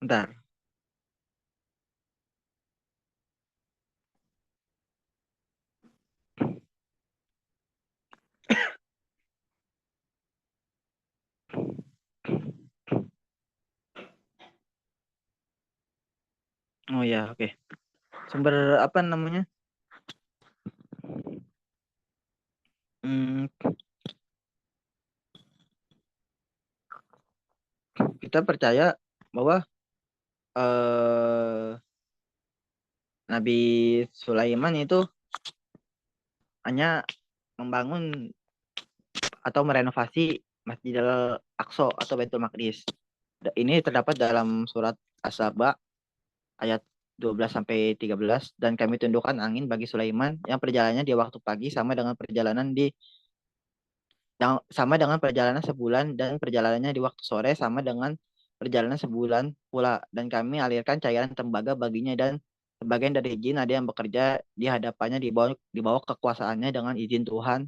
S2: Bentar. Oh ya, oke. Sumber apa namanya? Hmm, kita percaya bahwa eh, Nabi Sulaiman itu hanya membangun atau merenovasi Masjidil Aqsa atau Baitul Maqdis. Ini terdapat dalam surat As-Saba ayat 12 sampai 13, dan kami tundukkan angin bagi Sulaiman yang perjalanannya di waktu pagi sama dengan perjalanan sebulan, dan perjalanannya di waktu sore sama dengan perjalanan sebulan pula, dan kami alirkan cairan tembaga baginya, dan sebagian dari jin ada yang bekerja di hadapannya di bawah kekuasaannya dengan izin Tuhan,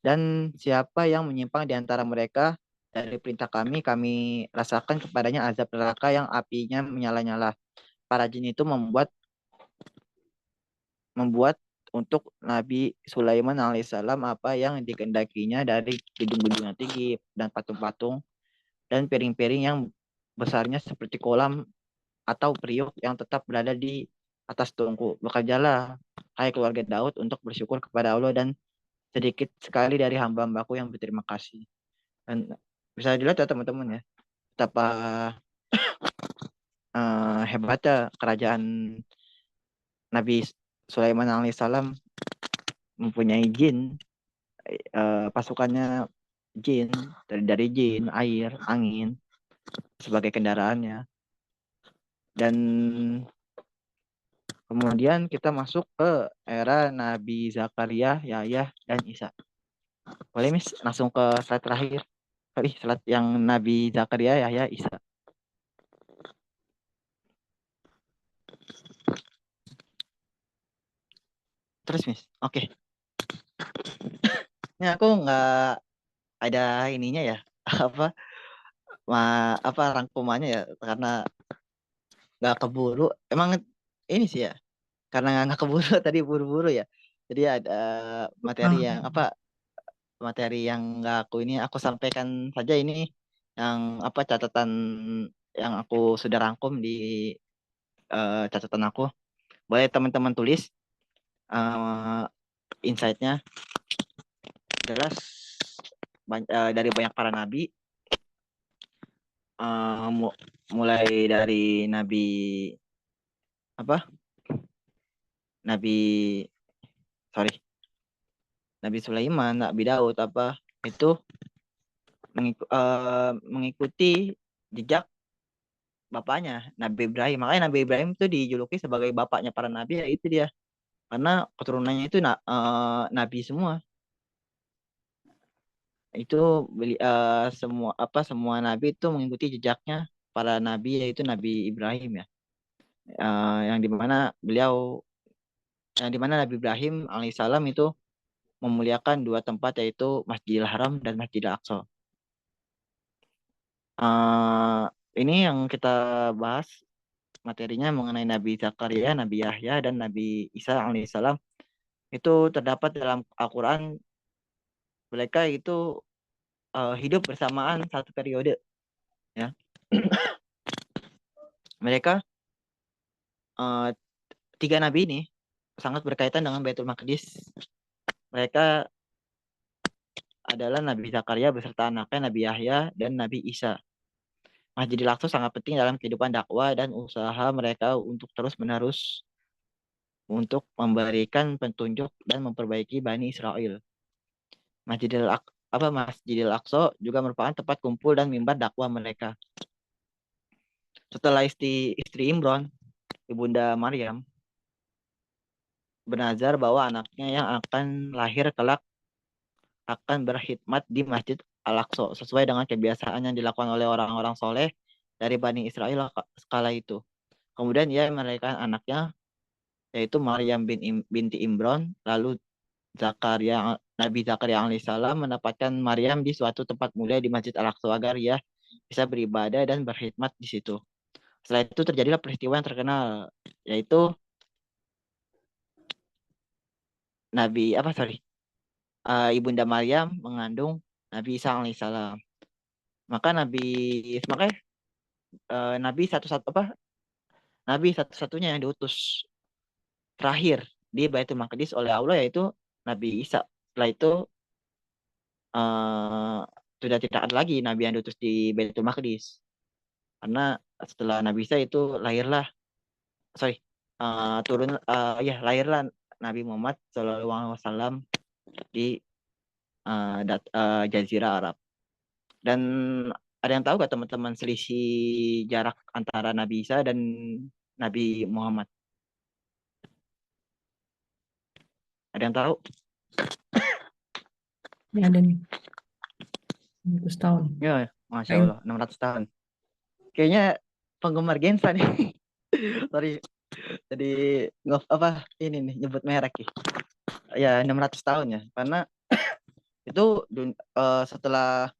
S2: dan siapa yang menyimpang di antara mereka dari perintah kami rasakan kepadanya azab neraka yang apinya menyala-nyala. Para jin itu membuat untuk Nabi Sulaiman alaihissalam apa yang dikehendakinya dari gedung-gedung yang tinggi dan patung-patung dan piring-piring yang besarnya seperti kolam atau periuk yang tetap berada di atas tungku. Bekerjalah, hai keluarga Daud, untuk bersyukur kepada Allah, dan sedikit sekali dari hamba-hambaku yang berterima kasih. Dan bisa dilihat ya teman-teman ya, betapa hebatnya kerajaan Nabi Sulaiman alaihissalam, mempunyai jin, pasukannya jin, dari jin, air, angin sebagai kendaraannya. Dan kemudian kita masuk ke era Nabi Zakaria, Yahya, dan Isa. Boleh Miss langsung ke slide terakhir. Slide yang Nabi Zakaria, Yahya, Isa. Terus Miss, oke. Ini aku nggak ada ininya ya, apa rangkumannya ya, karena nggak keburu. Emang ini sih ya, karena nggak keburu tadi buru-buru ya. Jadi ada materi yang
S1: Ah,
S2: apa, materi yang nggak aku ini aku sampaikan saja ini, yang apa, catatan yang aku sudah rangkum di catatan aku. Boleh teman-teman tulis eh, insight-nya. Jelas dari banyak para nabi, mulai dari nabi apa, nabi, sorry, Nabi Sulaiman, Nabi Daud apa itu mengikuti jejak bapaknya Nabi Ibrahim. Makanya Nabi Ibrahim itu dijuluki sebagai bapaknya para nabi, ya itu dia, karena keturunannya itu nabi semua. Itu semua apa, semua nabi itu mengikuti jejaknya para nabi, yaitu Nabi Ibrahim ya. Yang dimana beliau, yang dimana Nabi Ibrahim alaihissalam itu memuliakan dua tempat, yaitu Masjidil Haram dan Masjidil Aqsa. Eh, ini yang kita bahas materinya mengenai Nabi Zakaria, Nabi Yahya, dan Nabi Isa alaihissalam. Itu terdapat dalam Al-Quran. Mereka itu hidup bersamaan satu periode, ya. Mereka eh, tiga nabi ini sangat berkaitan dengan Baitul Maqdis. Mereka adalah Nabi Zakaria beserta anaknya Nabi Yahya dan Nabi Isa. Masjidil Aqsa sangat penting dalam kehidupan dakwah dan usaha mereka untuk terus-menerus untuk memberikan petunjuk dan memperbaiki Bani Israel. Masjidil Aqsa juga merupakan tempat kumpul dan mimbar dakwah mereka. Setelah istri Imron, ibunda Maryam, bernazar bahwa anaknya yang akan lahir kelak akan berkhidmat di Masjid Al-Aqsa sesuai dengan kebiasaan yang dilakukan oleh orang-orang soleh dari Bani Israel skala itu. Kemudian ia melahirkan anaknya, yaitu Maryam binti Imron. Lalu Nabi Zakaria alaihissalam mendapatkan Maryam di suatu tempat mulia di Masjid Al-Aqsa agar ia bisa beribadah dan berkhidmat di situ. Setelah itu terjadilah peristiwa yang terkenal, yaitu Nabi apa sorry Ibunda Maryam mengandung Nabi Isa alaihissalam. Maka Nabi makanya Nabi Nabi satu-satunya yang diutus terakhir di Baitul Maqdis oleh Allah, yaitu Nabi Isa. Setelah itu eh, sudah tidak ada lagi Nabi yang diutus di Baitul Maqdis, karena setelah Nabi Isa itu lahirlah, sorry, lahirlah Nabi Muhammad SAW di Jazirah Arab. Dan ada yang tahu gak teman-teman selisih jarak antara Nabi Isa dan Nabi Muhammad? Ada yang tahu?
S1: ini ada nih, 100 tahun.
S2: Ya, Masya
S1: Ayo.
S2: Allah, 600 tahun. Kayaknya penggemar Gensa nih. Sorry, jadi apa ini nih nyebut merek ya. Ya, 600 tahun ya. Karena itu setelah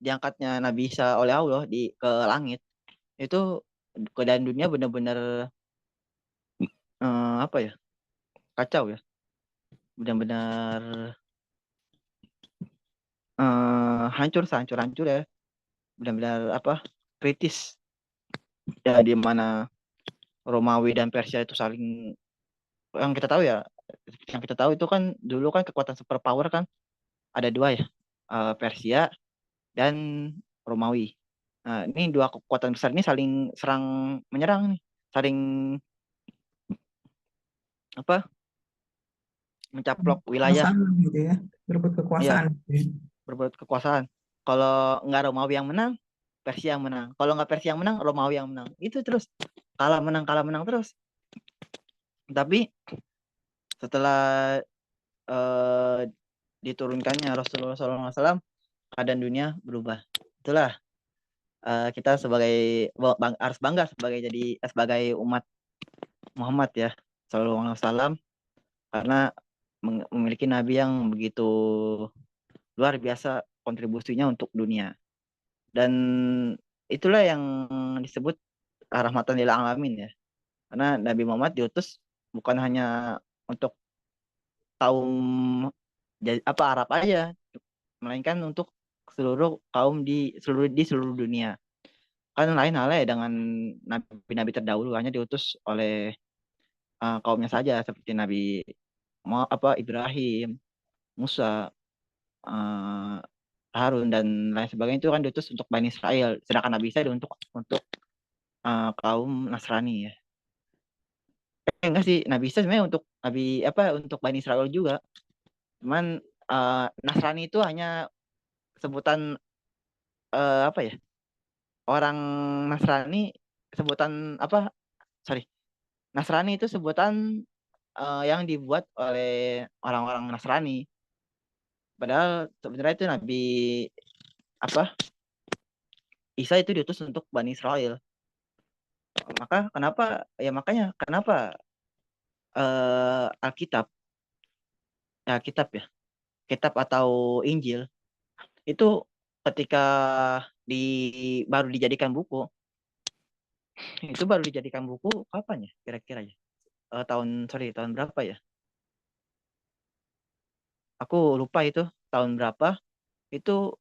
S2: diangkatnya Nabi Isa oleh Allah ke langit, itu keadaan dunia benar-benar apa ya? Kacau ya. Benar-benar hancur ya. Benar-benar apa? Kritis. Ya, di mana Romawi dan Persia itu saling, yang kita tahu ya, yang kita tahu itu kan dulu kan kekuatan superpower kan ada dua ya, Persia dan Romawi. Nah, ini dua kekuatan besar ini saling serang menyerang nih, saling apa, mencaplok wilayah,
S1: Kekuasaan gitu ya, berebut
S2: ya,
S1: kekuasaan gitu ya.
S2: berbut kekuasaan. Kalau nggak Romawi yang menang, Persia yang menang. Kalau nggak Persia yang menang, Romawi yang menang. Itu terus kalah menang terus. Tapi setelah eh, diturunkannya Rasulullah SAW, keadaan dunia berubah. Itulah kita sebagai harus bangga sebagai umat Muhammad ya, Sallallahu Alaihi Wasallam, karena memiliki nabi yang begitu luar biasa kontribusinya untuk dunia. Dan itulah yang disebut rahmatan lil alamin ya, karena Nabi Muhammad diutus bukan hanya untuk kaum Arab aja, melainkan untuk seluruh kaum di seluruh dunia. Kan lain halnya ya dengan nabi-nabi terdahulu, hanya diutus oleh kaumnya saja seperti Nabi Ibrahim, Musa, eh, Harun dan lain sebagainya itu kan diutus untuk Bani Israel. Sedangkan Nabi Isa itu untuk kaum Nasrani ya. Enggak sih, Nabi Isa sebenarnya untuk Bani Israel juga. Cuman Nasrani itu hanya sebutan apa ya? Orang Nasrani sebutan apa? Sorry, Nasrani itu sebutan yang dibuat oleh orang-orang Nasrani. Padahal sebenarnya itu Nabi apa Isa itu diutus untuk Bani Israel. Makanya kenapa Alkitab kitab ya kitab atau Injil itu ketika di baru dijadikan buku kapan ya kira-kira ya. Tahun berapa ya, aku lupa itu tahun berapa. Itu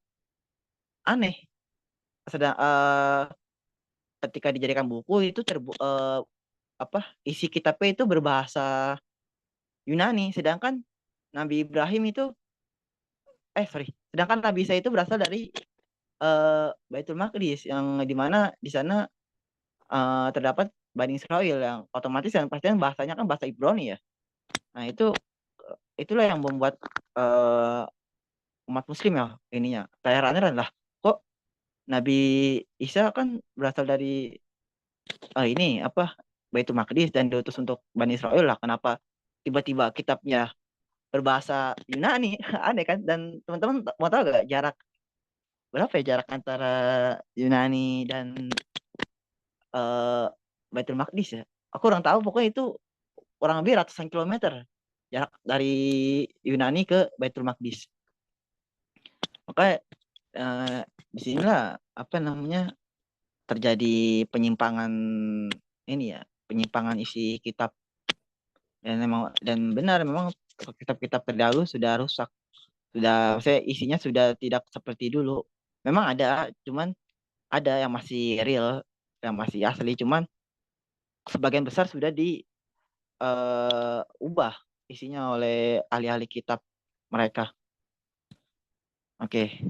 S2: aneh, sedang ketika dijadikan buku itu isi kitabnya itu berbahasa Yunani, sedangkan Nabi Ibrahim itu sedangkan Nabi Isa itu berasal dari Baitul Maqdis yang dimana di sana terdapat Bani Israel yang otomatis yang pastinya bahasanya kan bahasa Ibrani ya. Nah itulah yang membuat uh, umat Muslim ya ininya heran lah, kok Nabi Isa kan berasal dari ini Baitul Maqdis dan diutus untuk Bani Israel lah, kenapa tiba-tiba kitabnya berbahasa Yunani? Aneh kan. Dan teman-teman mau tahu gak berapa ya jarak antara Yunani dan eh, Baitul Maqdis ya? Aku kurang tahu, pokoknya itu kurang lebih ratusan kilometer jarak dari Yunani ke Baitul Maqdis. Maka eh, disinilah apa namanya terjadi penyimpangan ini ya, penyimpangan isi kitab. Dan benar memang kitab-kitab terdahulu sudah rusak, saya isinya sudah tidak seperti dulu. Memang ada, cuman ada yang masih real, yang masih asli, cuman sebagian besar sudah diubah isinya oleh ahli-ahli kitab mereka. Oke.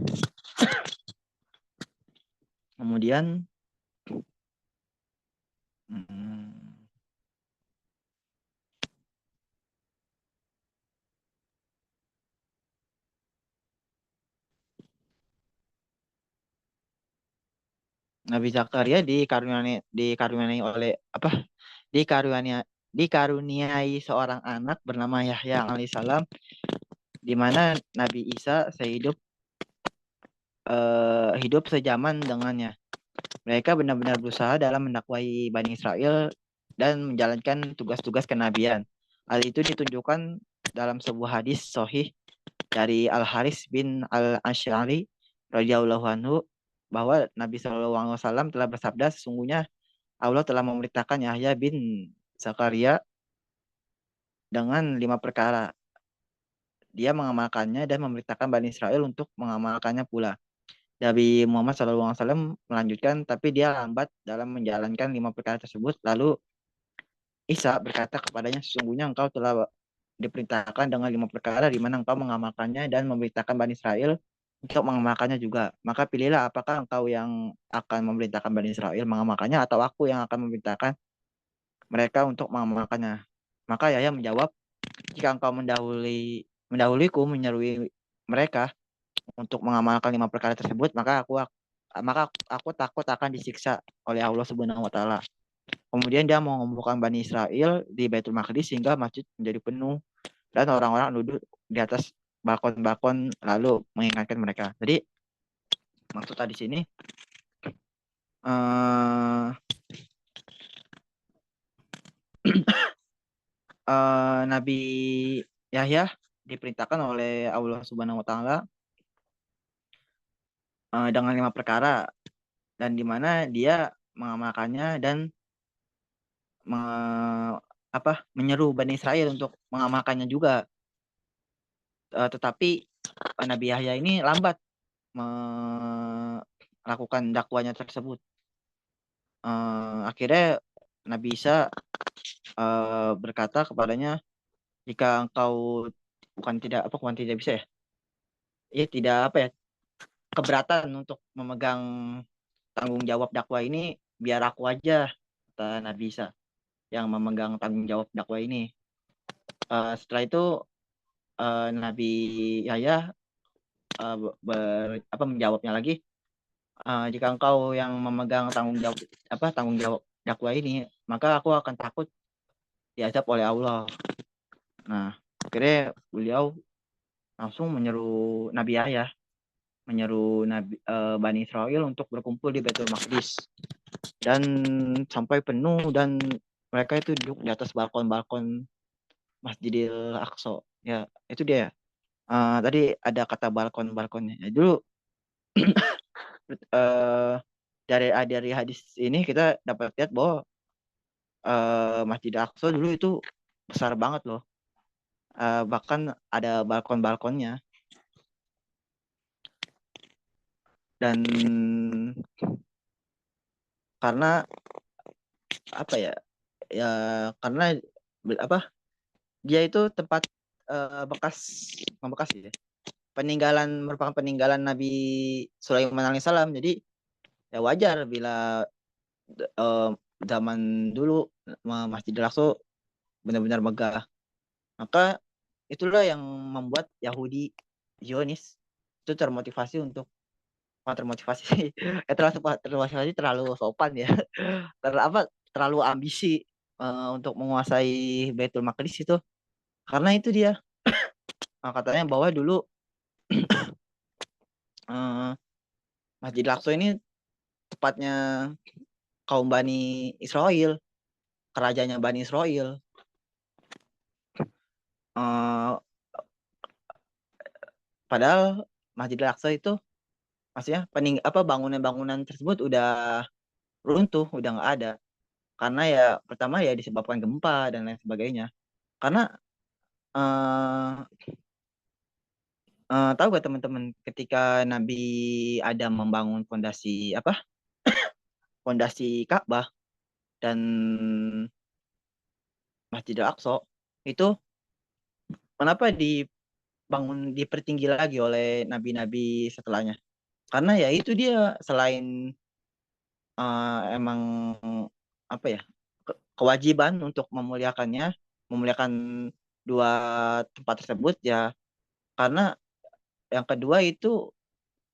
S2: Kemudian hmm, Nabi Zakaria dikaruniai oleh dikaruniai seorang anak bernama Yahya alaihissalam, di mana Nabi Isa hidup sejaman dengannya. Mereka benar-benar berusaha dalam mendakwai Bani Israel dan menjalankan tugas-tugas kenabian. Hal itu ditunjukkan dalam sebuah hadis sahih dari Al Haris bin Al Ash'ari radhiyallahu anhu bahwa Nabi Shallallahu Alaihi Wasallam telah bersabda, sesungguhnya Allah telah memerintahkan Yahya bin Zakaria dengan 5 perkara. Dia mengamalkannya dan memerintahkan Bani Israel untuk mengamalkannya pula. Nabi Muhammad SAW melanjutkan, tapi dia lambat dalam menjalankan 5 perkara tersebut. Lalu Isa berkata kepadanya, sesungguhnya engkau telah diperintahkan dengan 5 perkara di mana engkau mengamalkannya dan memerintahkan Bani Israel untuk mengamalkannya juga. Maka pilihlah apakah engkau yang akan memerintahkan Bani Israel mengamalkannya atau aku yang akan memerintahkan mereka untuk mengamalkannya. Maka Yahya menjawab, jika engkau mendahuliku menyeru mereka untuk mengamalkan 5 perkara tersebut, maka aku takut akan disiksa oleh Allah Subhanahu wa taala. Kemudian dia mengumpulkan Bani Israel di Baitul Maqdis sehingga masjid menjadi penuh dan orang-orang duduk di atas balkon-balkon lalu mengingatkan mereka. Jadi maksud tadi sini uh, Nabi Yahya diperintahkan oleh Allah Subhanahu wa taala dengan 5 perkara, dan di mana dia mengamalkannya dan menyeru Bani Israel untuk mengamalkannya juga. tetapi Nabi Yahya ini lambat melakukan dakwanya tersebut. Akhirnya Nabi Isa berkata kepadanya, jika engkau bukan tidak bisa ya, ya tidak apa ya, keberatan untuk memegang tanggung jawab dakwah ini, biar aku aja, kata Nabi Isa, yang memegang tanggung jawab dakwah ini. Setelah itu Nabi Yahya menjawabnya lagi, jika engkau yang memegang tanggung jawab dakwah ini, maka aku akan takut diazab oleh Allah. Nah, akhirnya beliau langsung menyeru Nabi Yahya, menyeru Bani Israel untuk berkumpul di Baitul Maqdis, dan sampai penuh, dan mereka itu duduk di atas balkon-balkon Masjidil Aqsa. Ya, itu dia. Tadi ada kata balkon-balkonnya. Ya, dulu dari hadis ini kita dapat lihat bahwa Masjidil Aqsa dulu itu besar banget loh. Bahkan ada balkon-balkonnya. Dan karena apa ya? Ya karena apa? Dia itu tempat bekas ya. Merupakan peninggalan Nabi Sulaiman alaihissalam. Jadi ya wajar bila uh, zaman dulu Masjidil Aqsa benar-benar megah. Maka itulah yang membuat Yahudi Zionis itu termotivasi untuk termotivasi termotivasi terlalu sopan ya. Terlalu ambisi untuk menguasai Baitul Maqdis itu, karena itu dia katanya bahwa dulu uh, Masjid Al-Aqsa ini tepatnya kaum Bani Israel, kerajaannya Bani Israel. Uh, Padahal Masjid Al-Aqsa itu maksudnya bangunan-bangunan tersebut udah runtuh, udah nggak ada. Karena ya pertama ya disebabkan gempa dan lain sebagainya. Karena uh, tahu gak teman-teman, ketika Nabi Adam membangun fondasi Ka'bah dan Masjidil Aqsa itu, kenapa dipertinggi lagi oleh nabi-nabi setelahnya? Karena ya itu dia, selain emang apa ya, kewajiban untuk memuliakan dua tempat tersebut ya, karena yang kedua itu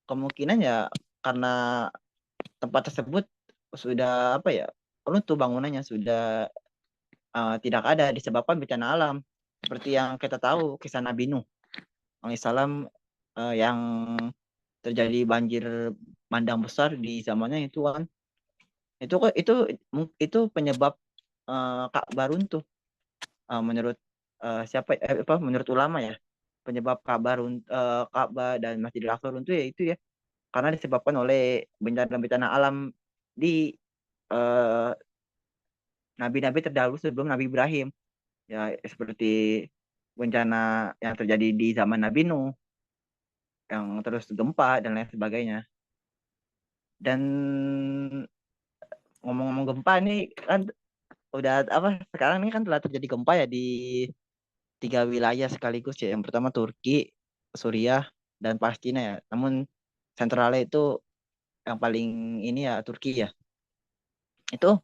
S2: kemungkinan ya karena tempat tersebut sudah apa ya, runtuh bangunannya, sudah tidak ada disebabkan bencana alam, seperti yang kita tahu kisah Nabi Nuh alaihissalam, yang terjadi banjir bandang besar di zamannya itu kan. Itu penyebab Ka'bah runtuh, menurut menurut ulama ya. Penyebab Ka'bah dan Masjidil Aqsa runtuh ya itu ya, karena disebabkan oleh bencana-bencana alam di uh, nabi-nabi terdahulu sebelum Nabi Ibrahim, ya seperti bencana yang terjadi di zaman Nabi Nuh, yang terus gempa dan lain sebagainya. Dan ngomong-ngomong gempa nih kan, udah apa, sekarang ini kan telah terjadi gempa ya di 3 wilayah sekaligus ya. Yang pertama Turki, Suriah, dan Palestina ya. Namun sentralnya itu yang paling ini ya Turki ya. Itu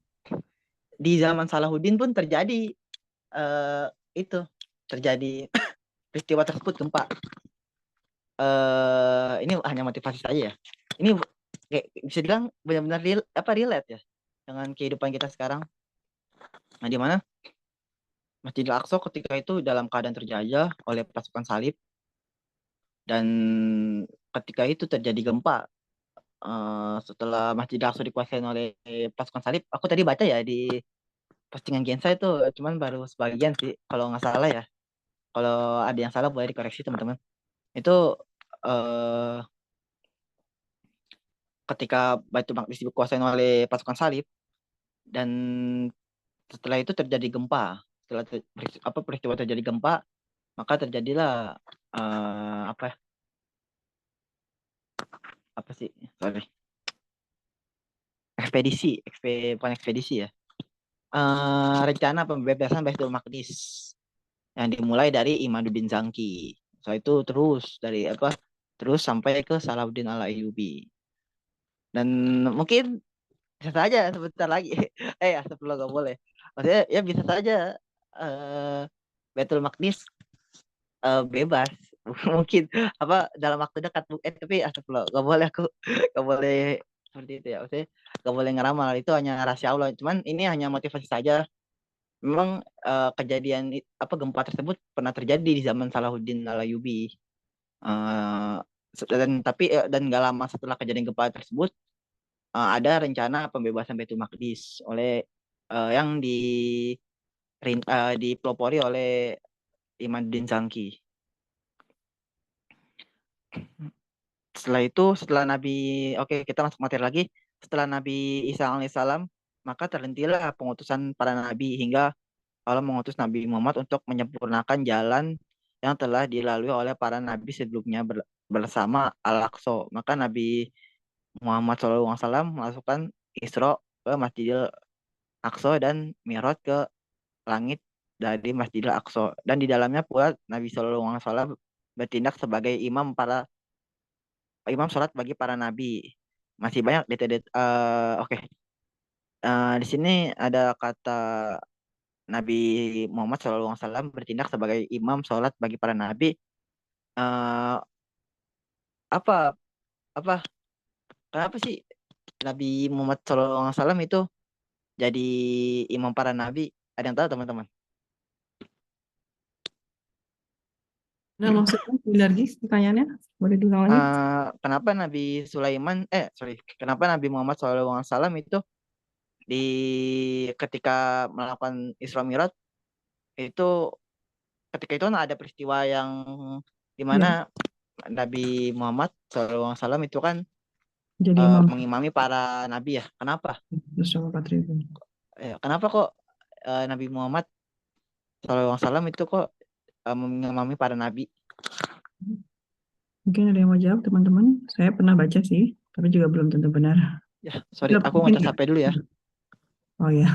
S2: di zaman Salahuddin pun terjadi itu terjadi peristiwa tersebut, gempa. Ini hanya motivasi saja ya. Ini kayak bisa bilang benar-benar relate ya dengan kehidupan kita sekarang. Nah, di mana Masjidil Aqsa ketika itu dalam keadaan terjajah oleh pasukan salib, dan ketika itu terjadi gempa setelah Masjidil Aqsa dikuasai oleh pasukan salib. Aku tadi baca ya di postingan Gensa itu, cuman baru sebagian sih kalau nggak salah ya. Kalau ada yang salah boleh dikoreksi teman-teman. Itu eh, ketika Baitul Maqdis dikuasai oleh pasukan salib, dan setelah itu terjadi gempa. Setelah peristiwa terjadi gempa, maka terjadilah apa apa sih, sorry, bukan ekspedisi ya, rencana pembebasan Baitul Maqdis yang dimulai dari Imaduddin Zangki. So itu terus dari apa, terus sampai ke Salahuddin Al-Ayyubi. Dan mungkin bisa saja sebentar lagi, sebelum nggak boleh, maksudnya ya bisa saja eh Baitul Maqdis bebas, mungkin apa dalam waktu dekat, tapi astagfirullah, nggak boleh aku, nggak boleh seperti itu ya, maksudnya nggak boleh ngeramal, itu hanya rahasia Allah, cuman ini hanya motivasi saja. Memang kejadian apa gempa tersebut pernah terjadi di zaman Salahuddin Alayubi. Eh, dan gak lama setelah kejadian gempa tersebut ada rencana pembebasan Baitul Maqdis oleh yang dipelopori oleh Imaduddin Zangki. Setelah itu, setelah Nabi, oke kita masuk materi lagi. Setelah Nabi Isa alaihissalam, maka terhentilah pengutusan para nabi hingga Allah mengutus Nabi Muhammad untuk menyempurnakan jalan yang telah dilalui oleh para nabi sebelumnya bersama Al-Aqsa. Maka Nabi Muhammad SAW melakukan Isra ke Masjidil Aqsa dan Mi'raj ke langit dari Masjidil Aqsa. Dan di dalamnya pula Nabi SAW bertindak sebagai imam sholat bagi para nabi. Masih banyak detail. Oke. Di sini ada kata Nabi Muhammad SAW bertindak sebagai imam sholat bagi para nabi. Eh, apa apa Kenapa sih Nabi Muhammad SAW itu jadi imam para nabi? Ada yang tahu teman-teman?
S1: Nah, maksudnya sinergi pertanyaannya boleh diulang lagi?
S2: Kenapa kenapa Nabi Muhammad SAW itu di ketika melakukan Isra Mi'raj itu, ketika itu kan ada peristiwa yang
S1: Ya,
S2: dimana Nabi Muhammad SAW itu kan
S1: jadi imam
S2: mengimami para nabi ya. Kenapa?
S1: bersama 4.000.
S2: Kenapa kok Nabi Muhammad SAW itu kok mengimami para nabi?
S1: Mungkin ada yang mau jawab, teman-teman. Saya pernah baca sih, tapi juga belum tentu benar.
S2: Ya, sorry, aku
S1: Mungkin
S2: ngecas
S1: nggak?
S2: HP dulu ya.
S1: Oh ya,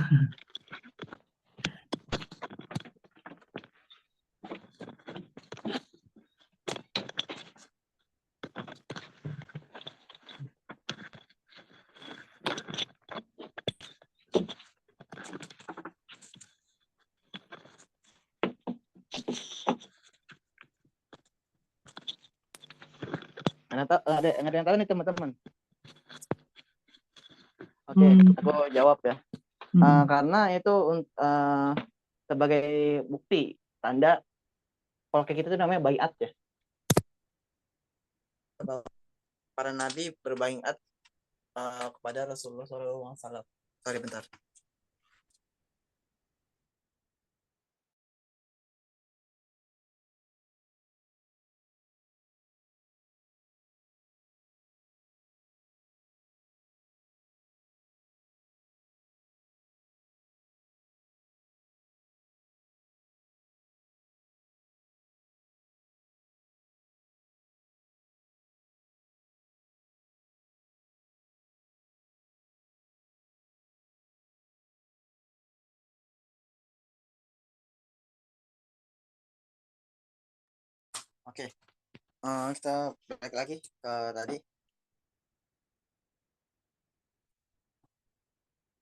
S2: Ada yang tahu nih teman-teman. Oke,
S1: hmm,
S2: aku jawab ya.
S1: hmm.
S2: Karena itu sebagai bukti tanda kalau kayak gitu tuh namanya baiat ya. Para nabi berbaiat kepada Rasulullah SAW. Sorry bentar. Oke, kita balik lagi ke tadi.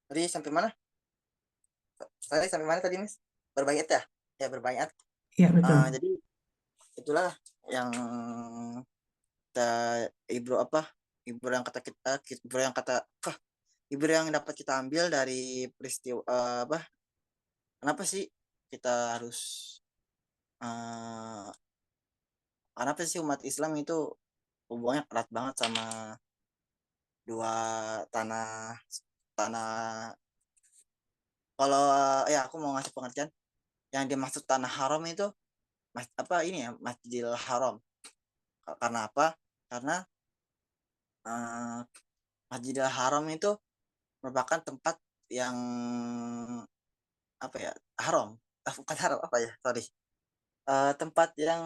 S2: Tadi sampai mana? Sampai mana tadi, Miss? Berbaiat ya? Ya, berbaiat.
S1: Ya betul.
S2: Jadi itulah yang kita ibro apa? Ibro yang kata kita, ibro yang kata, ibro yang dapat kita ambil dari peristiwa apa? Kenapa sih kita harus uh, kenapa sih umat Islam itu hubungannya erat banget sama dua tanah tanah kalau ya aku mau ngasih pengertian yang dimaksud tanah haram itu apa ini ya, Masjidil Haram. Karena apa? Karena uh, Masjidil Haram itu merupakan tempat yang apa ya, haram, bukan haram, apa ya, sorry,
S3: tempat yang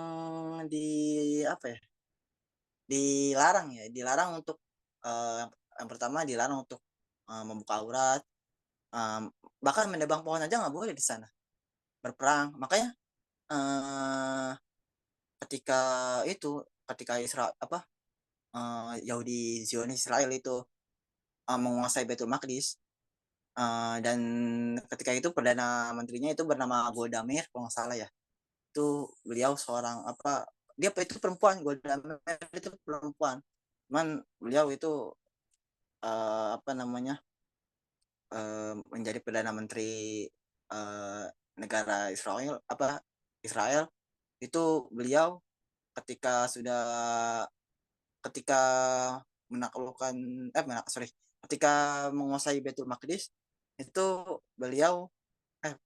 S3: di apa ya, dilarang untuk yang pertama dilarang untuk membuka aurat, bahkan menebang pohon aja nggak boleh di sana, berperang. Makanya ketika ketika Israel Yahudi Zionis Israel itu menguasai Baitul Maqdis, dan ketika itu perdana menterinya itu bernama Golda Meir kalau nggak salah ya. Itu beliau seorang dia itu perempuan, Golda Meir itu perempuan, cuman beliau itu menjadi perdana menteri negara Israel itu. Beliau ketika ketika menaklukkan ketika menguasai Baitul Maqdis itu beliau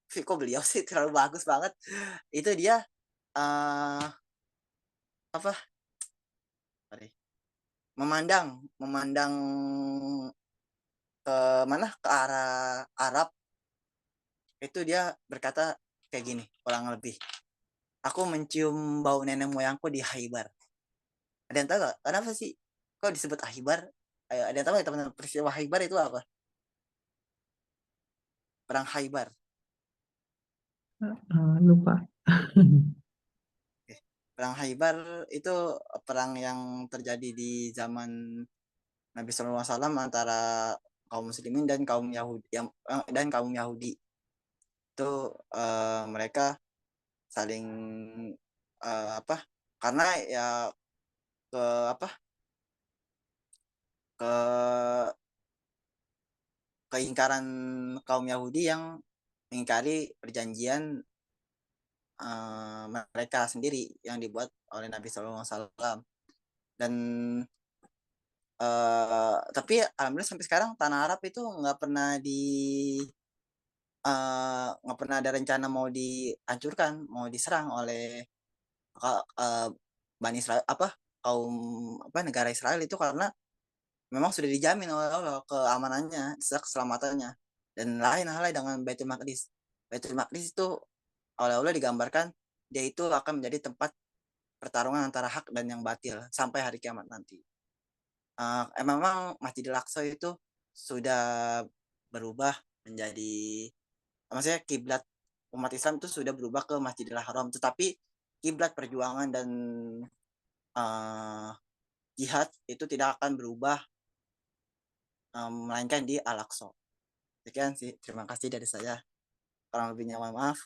S3: kok beliau sih terlalu bagus banget. Itu dia uh, apa sorry, memandang ke mana, ke arah Arab. Itu dia berkata kayak gini kurang lebih, aku mencium bau nenek moyangku di Khaybar. Ada yang tahu gak kenapa sih kok disebut Khaybar? Ayo, ada yang tahu gak teman-teman peristiwa Khaybar itu apa? Perang Khaybar.
S1: Lupa.
S3: Perang Khaybar itu perang yang terjadi di zaman Nabi SAW antara kaum muslimin dan kaum Yahudi itu. Mereka saling karena ya ke ke keingkaran kaum Yahudi yang mengingkari perjanjian mereka sendiri yang dibuat oleh Nabi SAW. Dan tapi alhamdulillah sampai sekarang tanah Arab itu nggak pernah ada rencana mau dihancurkan, mau diserang oleh uh, Bani Israel, kaum negara Israel itu, karena memang sudah dijamin oleh Allah keamanannya, keselamatannya. Dan lain halnya dengan Baitul Maqdis. Baitul Maqdis itu oleh Allah digambarkan dia itu akan menjadi tempat pertarungan antara hak dan yang batil sampai hari kiamat nanti. Memang Masjidil Aqsa itu sudah berubah menjadi, maksudnya kiblat umat Islam itu sudah berubah ke Masjidil Haram, tetapi kiblat perjuangan dan jihad itu tidak akan berubah, melainkan di Al-Aqsa. Sekian sih, terima kasih dari saya. Kurang lebihnya mohon maaf.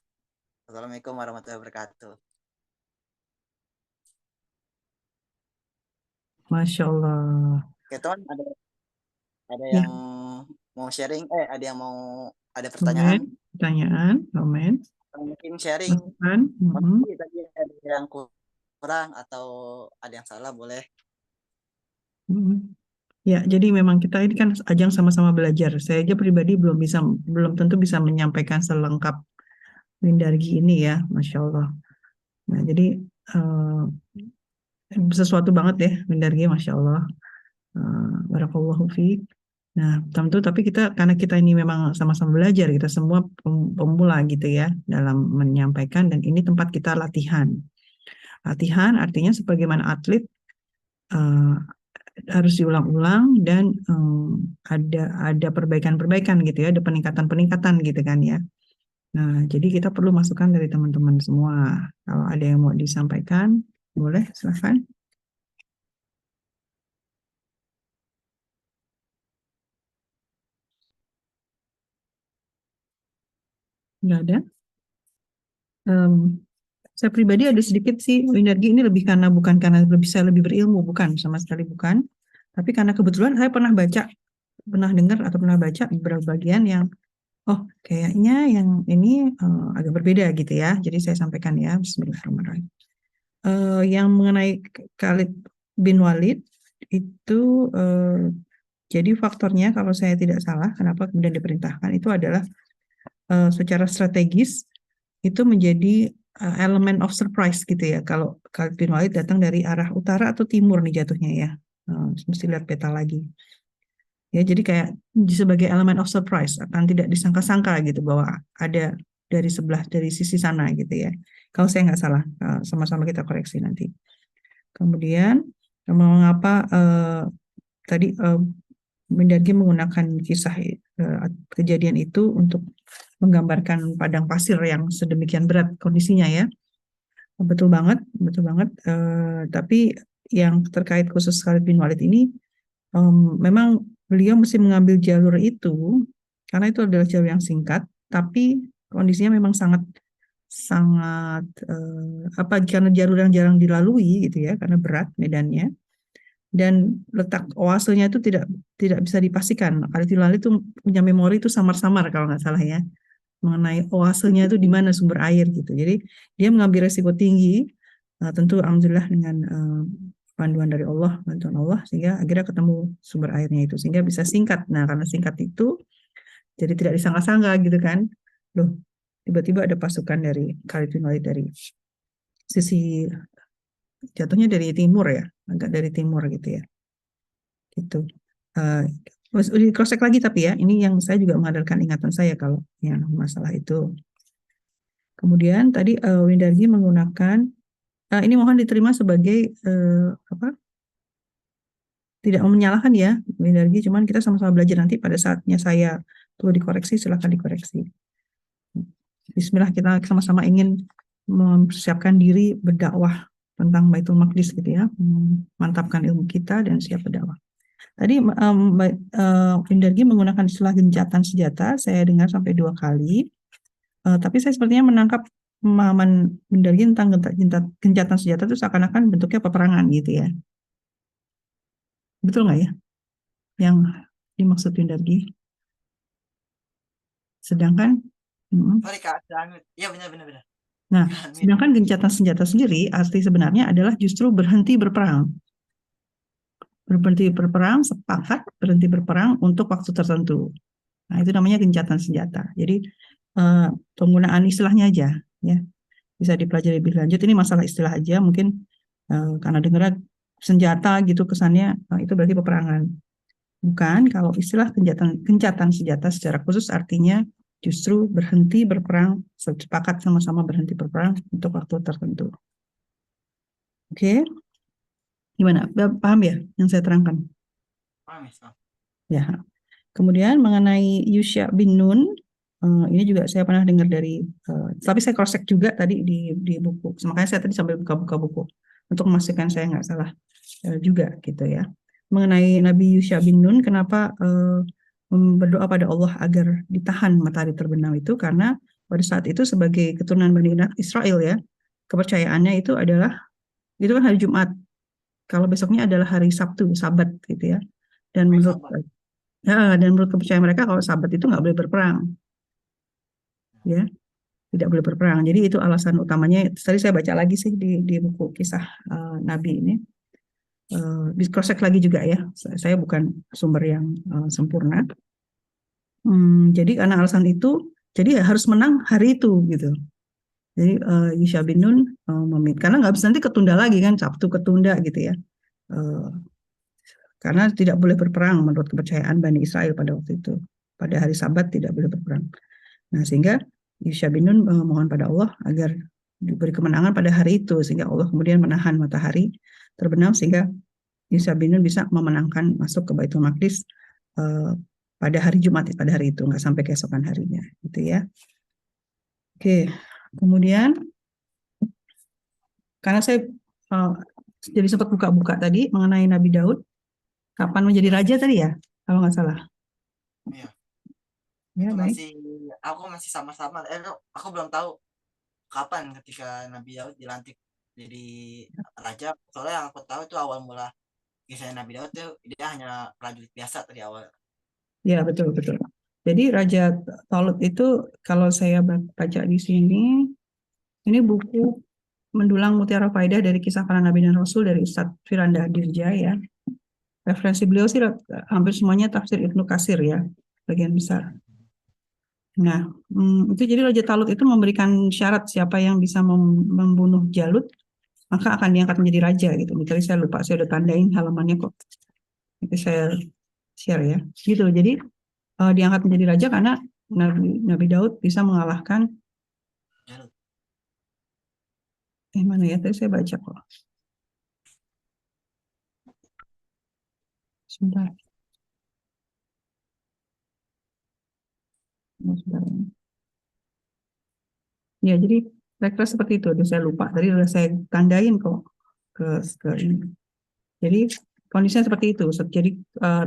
S3: Assalamualaikum warahmatullahi wabarakatuh.
S1: Masya Allah.
S3: Oke teman, ada
S1: Ya,
S3: yang mau sharing, ada pertanyaan?
S1: pertanyaan, komen,
S3: Mungkin sharing,
S1: masukan.
S3: mungkin tadi ada yang kurang atau ada yang salah boleh.
S1: Ya, jadi memang kita ini kan ajang sama-sama belajar. Saya aja pribadi belum tentu bisa menyampaikan selengkap Windargi ini ya, Masya Allah. Nah, jadi sesuatu banget ya Windargi, Masya Allah. Barakallahu fiik. Nah, tentu tapi karena kita ini memang sama-sama belajar, kita semua pemula gitu ya dalam menyampaikan, dan ini tempat kita latihan. Latihan artinya sebagaimana atlet harus diulang-ulang, dan ada perbaikan-perbaikan gitu ya, ada peningkatan-peningkatan gitu kan ya. Nah, jadi kita perlu masukan dari teman-teman semua. Kalau ada yang mau disampaikan, boleh silakan. Nggak ada. Saya pribadi ada sedikit sih, Windargi ini bukan karena saya lebih berilmu, bukan, sama sekali bukan. Tapi karena kebetulan saya pernah dengar atau pernah baca beberapa bagian yang, oh kayaknya yang ini agak berbeda gitu ya. Jadi saya sampaikan ya, Bismillahirrahmanirrahim. Yang mengenai Khalid bin Walid itu, jadi faktornya kalau saya tidak salah, kenapa kemudian diperintahkan itu adalah secara strategis itu menjadi elemen of surprise gitu ya. Kalau Khalid bin Walid datang dari arah utara atau timur nih jatuhnya ya, mesti lihat peta lagi. Ya, jadi kayak sebagai elemen of surprise, akan tidak disangka-sangka gitu bahwa ada dari sisi sana gitu ya. Kalau saya nggak salah, sama-sama kita koreksi nanti. Kemudian mengapa tadi Mendagri menggunakan kisah kejadian itu untuk menggambarkan padang pasir yang sedemikian berat kondisinya ya. Betul banget, betul banget. Tapi yang terkait khusus Khalid bin Walid ini, memang beliau mesti mengambil jalur itu karena itu adalah jalur yang singkat, tapi kondisinya memang sangat sangat karena jalur yang jarang dilalui gitu ya, karena berat medannya dan letak oasenya itu tidak bisa dipastikan. Khalid bin Walid itu punya memori itu samar-samar kalau nggak salah ya, mengenai oasenya itu di mana sumber air gitu. Jadi dia mengambil resiko tinggi, tentu alhamdulillah dengan panduan dari Allah, bantuan Allah, sehingga akhirnya ketemu sumber airnya itu, sehingga bisa singkat. Nah, karena singkat itu, jadi tidak disangka-sangka gitu kan. Loh, tiba-tiba ada pasukan dari Khalid bin Walid dari sisi, jatuhnya dari timur ya, agak dari timur gitu ya. Gitu. Di cross check lagi tapi ya, ini yang saya juga mengandalkan ingatan saya kalau yang masalah itu. Kemudian tadi Windargi menggunakan, ini mohon diterima sebagai tidak menyalahkan ya Windargi, cuman kita sama-sama belajar, nanti pada saatnya saya perlu dikoreksi, silahkan dikoreksi. Bismillah, kita sama-sama ingin mempersiapkan diri berdakwah tentang Baitul Maqdis gitu ya, mantapkan ilmu kita dan siap berdakwah. Tadi Windargi menggunakan istilah gencatan senjata, saya dengar sampai 2 kali. Tapi saya sepertinya menangkap pemahaman Windargi tentang gencatan senjata itu seakan-akan bentuknya peperangan gitu ya. Betul nggak ya? Yang dimaksud Windargi. Sedangkan,
S3: Sorry Kak, iya benar.
S1: nah, sedangkan gencatan senjata sendiri arti sebenarnya adalah justru berhenti berperang. Berhenti berperang, sepakat berhenti berperang untuk waktu tertentu. Nah, itu namanya gencatan senjata. Jadi penggunaan istilahnya aja ya, bisa dipelajari lebih lanjut. Ini masalah istilah aja, mungkin karena dengarnya senjata gitu kesannya, itu berarti peperangan. Bukan, kalau istilah gencatan senjata secara khusus artinya justru berhenti berperang, sepakat sama-sama berhenti berperang untuk waktu tertentu. Oke, gimana? Paham ya yang saya terangkan?
S3: Paham
S1: ya. Kemudian mengenai Yusha bin Nun, ini juga saya pernah dengar dari, tapi saya cross check juga tadi di buku. Makanya saya tadi sambil buka-buka buku untuk memastikan saya nggak salah juga gitu ya. Mengenai Nabi Yusha bin Nun, kenapa berdoa pada Allah agar ditahan matahari terbenam itu, karena pada saat itu sebagai keturunan Bani Israel ya, kepercayaannya itu adalah, itu kan hari Jumat, kalau besoknya adalah hari Sabtu, Sabat gitu ya. Dan menurut kepercayaan mereka kalau Sabat itu nggak boleh berperang, ya, tidak boleh berperang. Jadi itu alasan utamanya. Tadi saya baca lagi sih di buku kisah Nabi ini. Cross check lagi juga ya. Saya bukan sumber yang sempurna. Jadi karena alasan itu, jadi harus menang hari itu gitu. Jadi Yusha bin Nun karena nggak bisa, nanti ketunda lagi kan, Sabtu ketunda gitu ya. Karena tidak boleh berperang menurut kepercayaan Bani Israel pada waktu itu. Pada hari Sabat tidak boleh berperang. Nah, sehingga Yusha bin Nun mohon pada Allah agar diberi kemenangan pada hari itu, sehingga Allah kemudian menahan matahari terbenam, sehingga Yusha bin Nun bisa memenangkan masuk ke Baitul Maqdis pada hari Jumat, pada hari itu, nggak sampai keesokan harinya, gitu ya. Oke, kemudian karena saya jadi sempat buka-buka tadi mengenai Nabi Daud, kapan menjadi raja tadi ya, kalau nggak salah.
S3: Iya.
S1: Ya, baik.
S3: Aku masih sama-sama. Aku belum tahu kapan ketika Nabi Daud dilantik jadi raja. Soalnya yang aku tahu itu awal mula kisah Nabi Daud itu dia hanya prajurit biasa tadi awal.
S1: Ya, betul. Jadi Raja Talut itu, kalau saya baca di sini, ini buku Mendulang Mutiara Faidah dari Kisah Para Nabi dan Rasul dari Ustadz Firanda Dirja ya. Referensi beliau sih hampir semuanya tafsir Ibnu Katsir ya, bagian besar. Nah, itu jadi Raja Talut itu memberikan syarat siapa yang bisa membunuh Jalut, maka akan diangkat menjadi raja gitu. Tadi saya lupa, saya udah tandain halamannya kok. Itu saya share ya. Gitu. Jadi diangkat menjadi raja karena Nabi Daud bisa mengalahkan Mana ya? Tadi saya baca kok. Sebentar. Sebentar. Ya, jadi kira-kira seperti itu. Aduh, saya lupa. Tadi udah saya tandain kok ke ini. Jadi kondisinya seperti itu. Jadi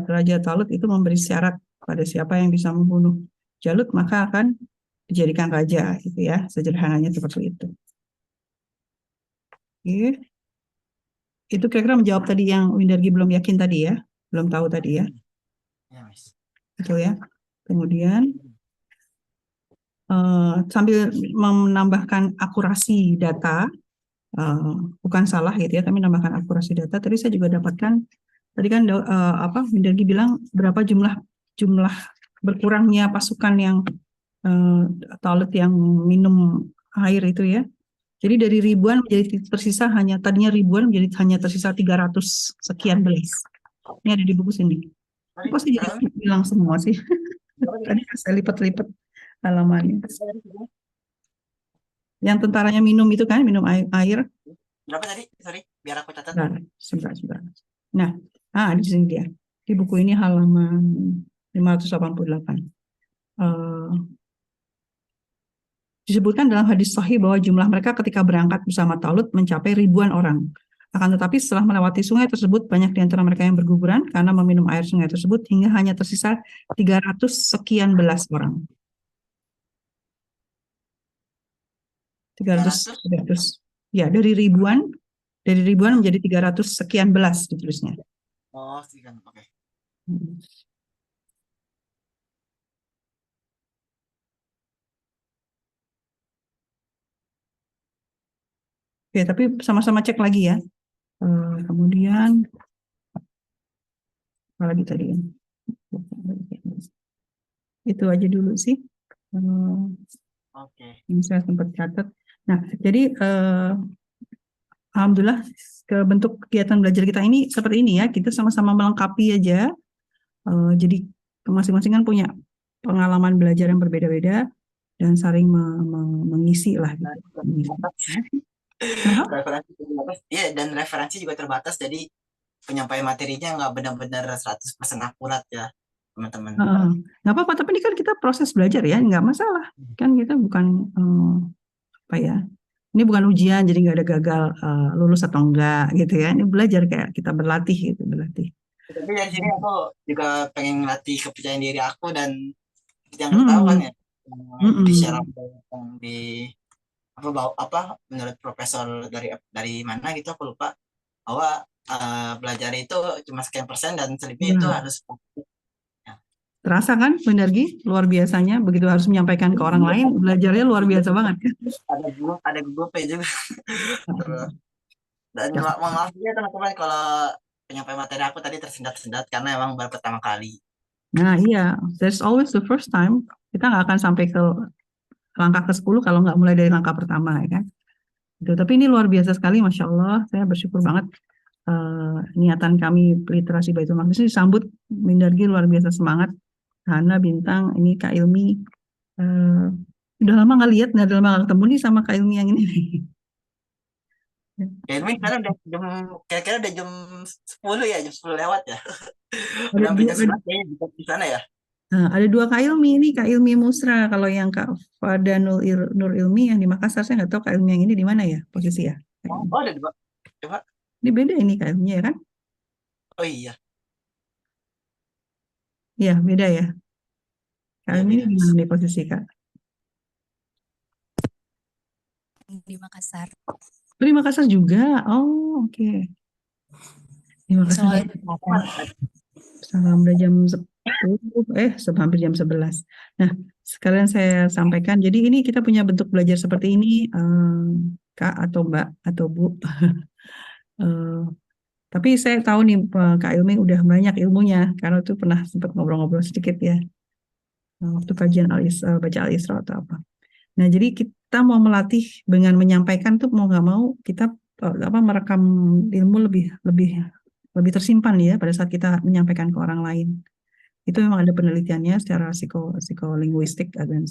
S1: Raja Talut itu memberi syarat pada siapa yang bisa membunuh Jalut maka akan dijadikan raja, gitu ya. Sederhananya seperti itu. Oke. Itu kira-kira menjawab tadi yang Windargi belum yakin tadi ya, belum tahu tadi ya,
S3: Ya, Miss.
S1: betul ya. Kemudian sambil menambahkan akurasi data, bukan salah gitu ya, tapi menambahkan akurasi data. Tadi saya juga dapatkan, tadi kan Windargi bilang berapa jumlah berkurangnya pasukan yang Talut yang minum air itu ya. Jadi dari ribuan menjadi tersisa tadinya ribuan menjadi hanya tersisa 300 sekian belas. Ini ada di buku sini. Kok saya jadi bilang semua sih? Tadi saya lipat-lipat halamannya. Yang tentaranya minum itu kan, minum air.
S3: Berapa tadi? Sorry, biar aku catat.
S1: Sebentar. Nah, di sini dia. Di buku ini halaman 588. Disebutkan dalam hadis sahih bahwa jumlah mereka ketika berangkat bersama Talut mencapai ribuan orang. Akan tetapi setelah melewati sungai tersebut, banyak di antara mereka yang berguguran karena meminum air sungai tersebut hingga hanya tersisa 300 sekian belas orang. 300. Ya, dari ribuan menjadi 300 sekian belas ditulisnya.
S3: Oh, sekian. Oke. Oke, tapi sama-sama cek lagi ya. Kemudian apa lagi tadi? Itu aja dulu sih. Oke.
S1: Yang saya sempat catat. Nah, jadi alhamdulillah ke bentuk kegiatan belajar kita ini seperti ini ya. Kita sama-sama melengkapi aja. Jadi masing-masing kan punya pengalaman belajar yang berbeda-beda dan saling mengisi lah. Gitu.
S3: Referensi terbatas. Iya, dan referensi juga terbatas. Jadi penyampaian materinya nggak benar-benar 100% akurat ya, teman-teman.
S1: Nggak apa-apa, tapi ini kan kita proses belajar ya, nggak masalah. Kan kita bukan apa ya? Ini bukan ujian, jadi nggak ada gagal lulus atau enggak gitu ya. Ini belajar kayak kita berlatih gitu, berlatih.
S3: Tapi dari sini aku juga pengen ngelatih kepercayaan diri aku dan yang aku tahu kan ya, di share di apa menurut profesor dari mana gitu aku lupa bahwa belajar itu cuma sekian persen dan selebihnya itu harus
S1: terasa kan Windargi luar biasanya begitu harus menyampaikan ke orang lain, belajarnya luar biasa banget ya.
S3: Ada grup juga. Dan maaf ya teman-teman kalau penyampaian materi aku tadi tersendat-sendat karena emang baru pertama kali.
S1: Nah iya, there's always the first time. Kita nggak akan sampai ke langkah ke-10 kalau nggak mulai dari langkah pertama ya kan. Gitu. Tapi ini luar biasa sekali, Masya Allah. Saya bersyukur banget niatan kami literasi Baitul Maqdis ini disambut. Windargi luar biasa semangat. Hana, Bintang, ini Kak Ilmi. Udah lama nggak lihat, udah lama nggak ketemu nih sama Kak Ilmi yang ini.
S3: Ya ini sekarang udah kira-kira udah jam 10 ya, jam 10 lewat ya.
S1: Udah
S3: hampir jam 11 kayaknya di sana ya.
S1: Nah, ada dua Kak Ilmi ini, Kak Ilmi Musra. Kalau yang Kak Fada Nur Ilmi yang di Makassar, saya nggak tahu Kak Ilmi yang ini di mana ya posisi ya.
S3: Oh ada dua. Coba.
S1: Ini beda ini Kak Ilminya ya kan?
S3: Oh iya.
S1: Iya beda ya. Kak Ilmi ini di mana nih posisi Kak?
S4: Di Makassar.
S1: Di Makassar juga. Oh oke. Di Makassar. Salam udah jam 10, hampir jam 11. Nah, sekalian saya sampaikan, jadi ini kita punya bentuk belajar seperti ini, Kak atau Mbak atau Bu. Tapi saya tahu nih Kak Ilmi udah banyak ilmunya, karena itu pernah sempat ngobrol-ngobrol sedikit ya, waktu kajian baca Al-Isra atau apa. Nah, jadi kita mau melatih dengan menyampaikan tuh mau nggak mau kita merekam ilmu lebih tersimpan ya pada saat kita menyampaikan ke orang lain. Itu memang ada penelitiannya secara psikolinguistik dan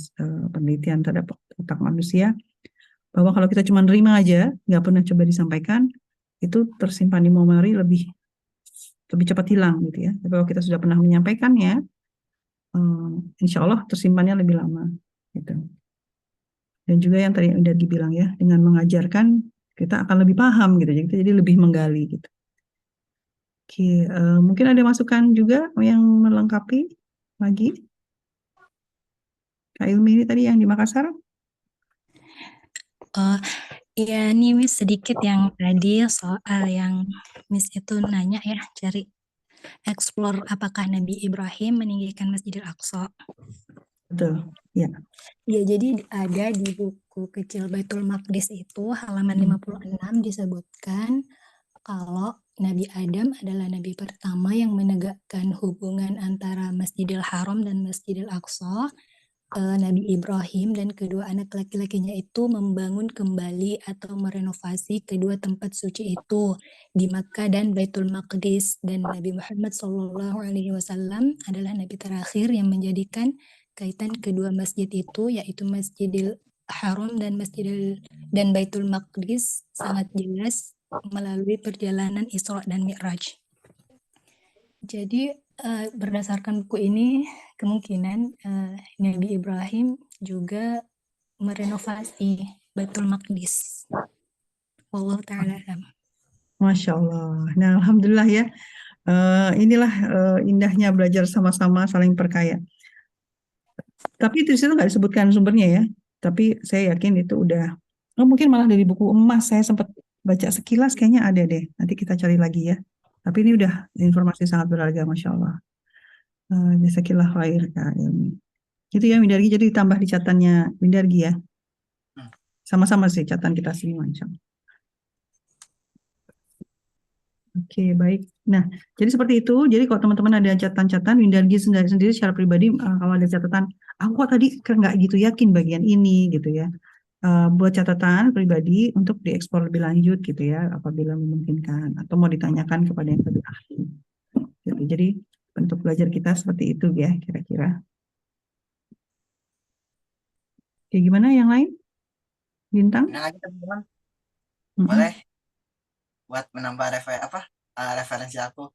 S1: penelitian terhadap otak manusia bahwa kalau kita cuma nerima aja, nggak pernah coba disampaikan, itu tersimpan di memori lebih cepat hilang gitu ya. Tapi kalau kita sudah pernah menyampaikannya, insya Allah tersimpannya lebih lama gitu. Dan juga yang tadi udah dibilang ya, dengan mengajarkan kita akan lebih paham gitu, jadi lebih menggali gitu. Oke, mungkin ada masukan juga yang melengkapi lagi. Kak Ilmi ini tadi yang di Makassar.
S4: Iya nih Miss, sedikit yang tadi soal yang Miss itu nanya ya, cari explore apakah Nabi Ibrahim meninggikan Masjidil Aqsa.
S1: Betul, ya.
S4: Ya, jadi ada di buku kecil Baitul Maqdis itu halaman 56 disebutkan kalau Nabi Adam adalah nabi pertama yang menegakkan hubungan antara Masjidil Haram dan Masjidil Aqsa. Nabi Ibrahim dan kedua anak laki-lakinya itu membangun kembali atau merenovasi kedua tempat suci itu di Makkah dan Baitul Maqdis, dan Nabi Muhammad SAW adalah nabi terakhir yang menjadikan kaitan kedua masjid itu, yaitu Masjidil Haram dan Baitul Maqdis sangat jelas melalui perjalanan Isra dan Mi'raj. Jadi berdasarkan buku ini kemungkinan Nabi Ibrahim juga merenovasi Baitul Maqdis. Wallahu ta'ala alam.
S1: Masya Allah. Nah, alhamdulillah ya. Inilah indahnya belajar sama-sama saling perkaya. Tapi itu di situ nggak disebutkan sumbernya ya. Tapi saya yakin itu udah. Mungkin malah dari buku emas saya sempat baca sekilas kayaknya ada deh. Nanti kita cari lagi ya. Tapi ini udah informasi sangat berharga, Masya Allah. Jazakallah khair Kak Ilmi. Itu ya Windargi, jadi ditambah di catatannya Windargi ya. Sama-sama sih catatan kita semua insya Allah. Oke, baik. Nah, jadi seperti itu. Jadi kalau teman-teman ada catatan-catatan, Windargi sendiri secara pribadi, kalau ada catatan, aku kok tadi nggak gitu yakin bagian ini gitu ya. Buat catatan pribadi untuk diekspor lebih lanjut gitu ya, apabila memungkinkan. Atau mau ditanyakan kepada yang lebih ahli. Gitu. Jadi bentuk belajar kita seperti itu ya, kira-kira. Oke, gimana yang lain? Bintang?
S3: Nah, lagi teman-teman
S1: Mm-mm.
S3: boleh buat menambah referensi aku.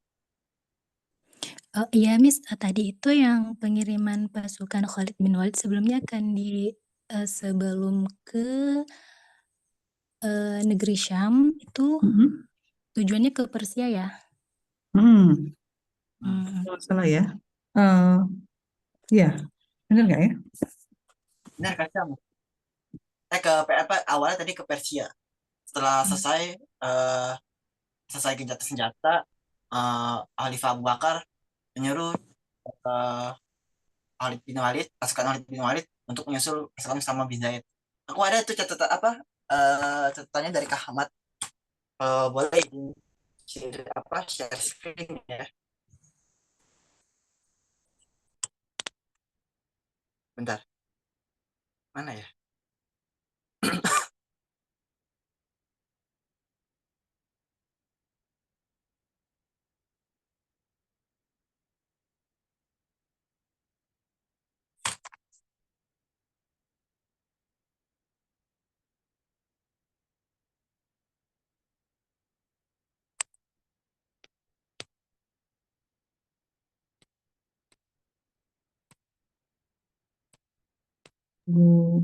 S4: Iya Miss, tadi itu yang pengiriman pasukan Khalid bin Walid sebelumnya kan sebelum ke negeri Syam itu
S1: Mm-mm.
S4: tujuannya ke Persia ya.
S1: Hmm,
S4: Hmm.
S1: kalau salah ya. Ya, benar nggak ya?
S3: Benar kacang. Awalnya tadi ke Persia. Setelah selesai gencatan senjata, Khalifah Abu Bakar menyuruh uh, pasukan Khalid bin Walid untuk menyusul pasukan Usama bin Zaid. Aku ada tuh catatannya dari Kak Ahmad. Boleh di share screen ya. Bentar. Mana ya?
S1: Bu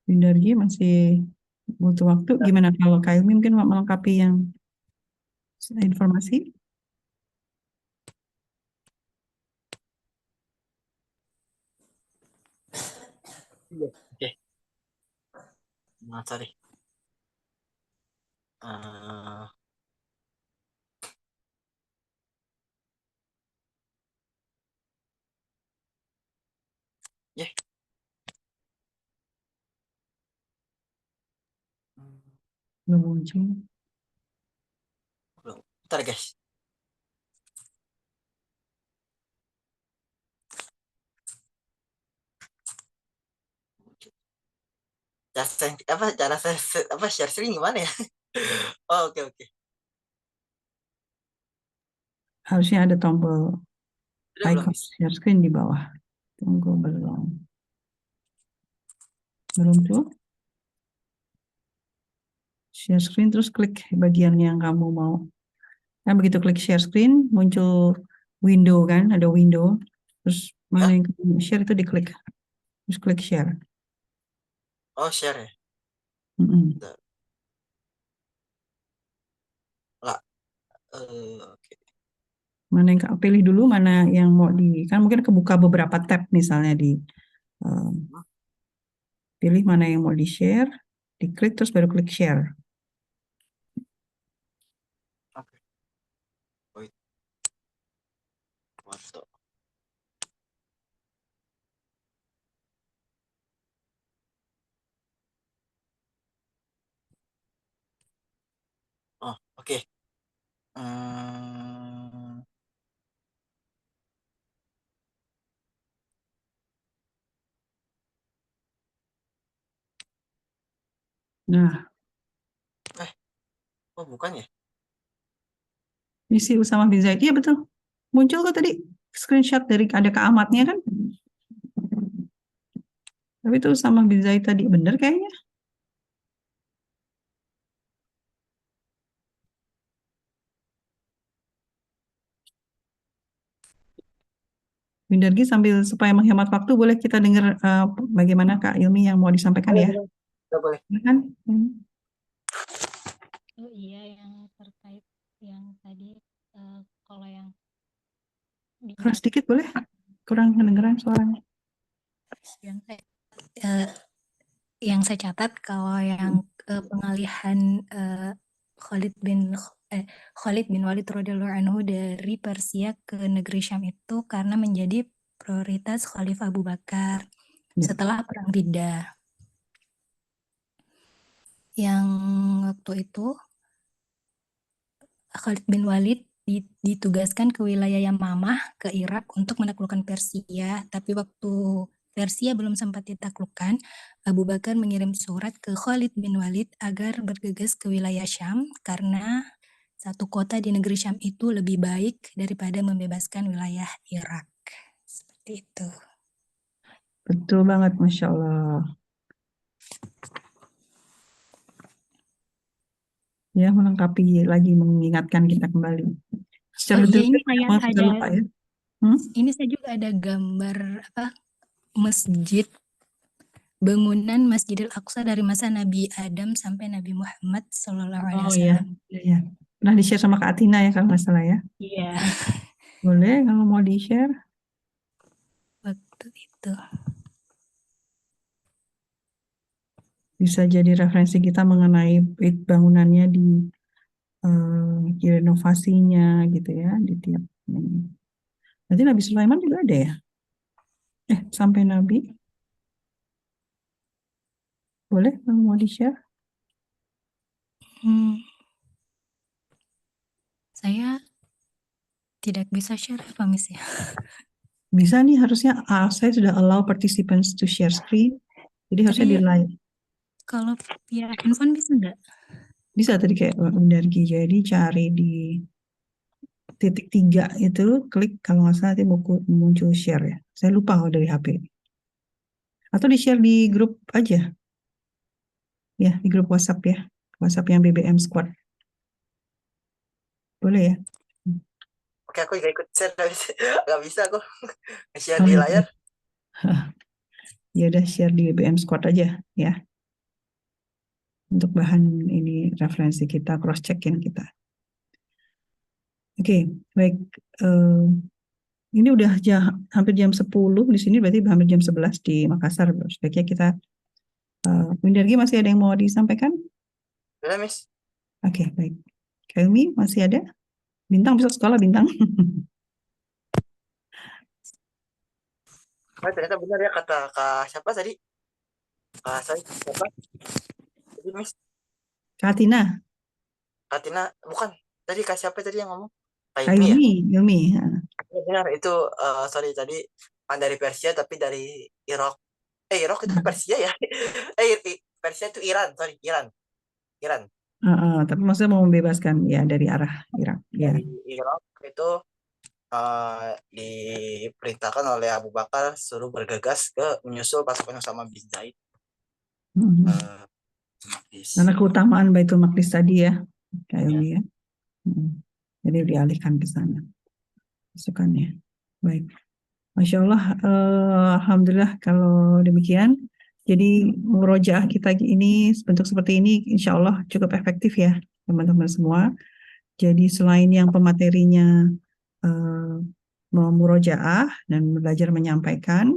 S1: Windargi masih butuh waktu. Gimana kalau Kak Ilmi mungkin mau melengkapi yang informasi?
S3: Oke. Nah, sorry. Uh, ya.
S1: Belum muncul.
S3: Belum. Bentar guys. Share screen gimana ya? Oh, oke.
S1: Harusnya ada tombol
S3: Udah belum,
S1: icon
S3: Miss?
S1: share screen di bawah. Tunggu belum. Belum tuh? Share screen, terus klik bagian yang kamu mau. Nah, begitu klik share screen, muncul window kan, ada window. Terus mana yang kamu share itu diklik. Terus klik share.
S3: Oh, share ya.
S1: Mm-mm.
S3: Bentar. Lah, oke.
S1: Mana yang pilih dulu, mana yang mau kan mungkin kebuka beberapa tab misalnya eh, pilih mana yang mau di share, diklik terus baru klik share.
S3: Oke. Wait, foto. Oh, oke. Hmm,
S1: Nah,
S3: oh bukan ya?
S1: misi Usama bin Zaid, iya betul. Muncul kok tadi screenshot dari ada Kak Ahmadnya kan? Tapi itu Usama bin Zaid tadi bener kayaknya. Windargi sambil supaya menghemat waktu boleh kita dengar bagaimana Kak Ilmi yang mau disampaikan
S3: Boleh,
S1: ya?
S3: boleh. Boleh, boleh.
S1: Kan?
S4: Oh iya, yang terkait yang tadi kalau yang di
S1: Keras sedikit boleh? Kurang kedengeran suaranya.
S4: yang saya eh, yang saya catat kalau yang pengalihan Khalid bin Walid radhiyallahu anhu dari Persia ke negeri Syam itu karena menjadi prioritas Khalifah Abu Bakar
S1: Ya.
S4: setelah perang Riddah. Yang waktu itu Khalid bin Walid ditugaskan ke wilayah Yamamah ke Irak untuk menaklukkan Persia, tapi waktu Persia belum sempat ditaklukkan, Abu Bakar mengirim surat ke Khalid bin Walid agar bergegas ke wilayah Syam karena satu kota di negeri Syam itu lebih baik daripada membebaskan wilayah Irak. Seperti itu.
S1: Betul banget, Masya Allah. Ya, melengkapi lagi, mengingatkan kita kembali. Secara
S4: Oh iya,
S1: detail,
S4: ini kayak
S1: memang sudah
S4: ada,
S1: lupa ya.
S4: ini saya juga ada gambar masjid, bangunan Masjidil Aqsa dari masa Nabi Adam sampai Nabi Muhammad Sallallahu Alaihi
S1: Oh iya,
S4: Wasallam.
S1: iya. Pernah di-share sama Kak Atina ya kalau nggak salah ya.
S4: Iya,
S1: Boleh kalau mau di-share.
S4: waktu itu.
S1: Bisa jadi referensi kita mengenai bangunannya di renovasinya gitu ya di tiap. Nanti Nabi Sulaiman juga ada ya? Sampai Nabi. Boleh kalau mau di-share.
S4: Saya tidak bisa share apa Miss ya.
S1: Bisa nih harusnya saya sudah allow participants to share screen. Jadi harusnya di
S4: Tapi
S1: live.
S4: kalau via handphone bisa nggak?
S1: Bisa tadi kayak Dargi. Jadi cari di titik 3 itu, klik kalau nggak salah nanti muncul share ya. Saya lupa kalau dari HP. Atau di-share di grup aja. Ya, di grup WhatsApp ya. WhatsApp yang BBM Squad. Boleh ya?
S3: Oke, aku juga ikut share. Nggak bisa aku share
S1: Oh,
S3: di
S1: iya.
S3: layar.
S1: Ya udah share di BBM Squad aja ya. Untuk bahan ini referensi kita, cross check-in kita. Oke, baik. Ini udah hampir jam 10 di sini, berarti hampir jam 11 di Makassar. Sebaiknya kita, Windargi masih ada yang mau disampaikan?
S3: Udah, Miss.
S1: Oke, baik. Kami masih ada? Bintang besok sekolah, Bintang.
S3: Oh, ternyata benar ya kata Kak siapa tadi? Kak saya siapa? Tadi, Miss.
S1: Katina,
S3: Kak Tina, bukan. Tadi Kak siapa tadi yang ngomong? Kak
S1: Kak
S3: Ilmi ya?
S1: Ilmi.
S3: Ya, benar, itu sorry tadi bukan dari Persia tapi dari Irak. Irak itu Persia ya? Persia itu Iran, sorry, Iran. Iran.
S1: Tapi maksudnya mau membebaskan ya dari arah Irak. Ya.
S3: Dari Irak itu diperintahkan oleh Abu Bakar suruh bergegas ke menyusul pasukan Usama bin Zaid
S1: Mhm.
S3: eh,
S1: Karena keutamaan Baitul Maqdis tadi ya, Kak
S3: Ya.
S1: Ilmi ya. Jadi dialihkan ke sana pasukannya. Baik. Masya Allah, Alhamdulillah kalau demikian. Jadi murojaah kita ini bentuk seperti ini insya Allah cukup efektif ya teman-teman semua. Jadi selain yang pematerinya murojaah dan belajar menyampaikan,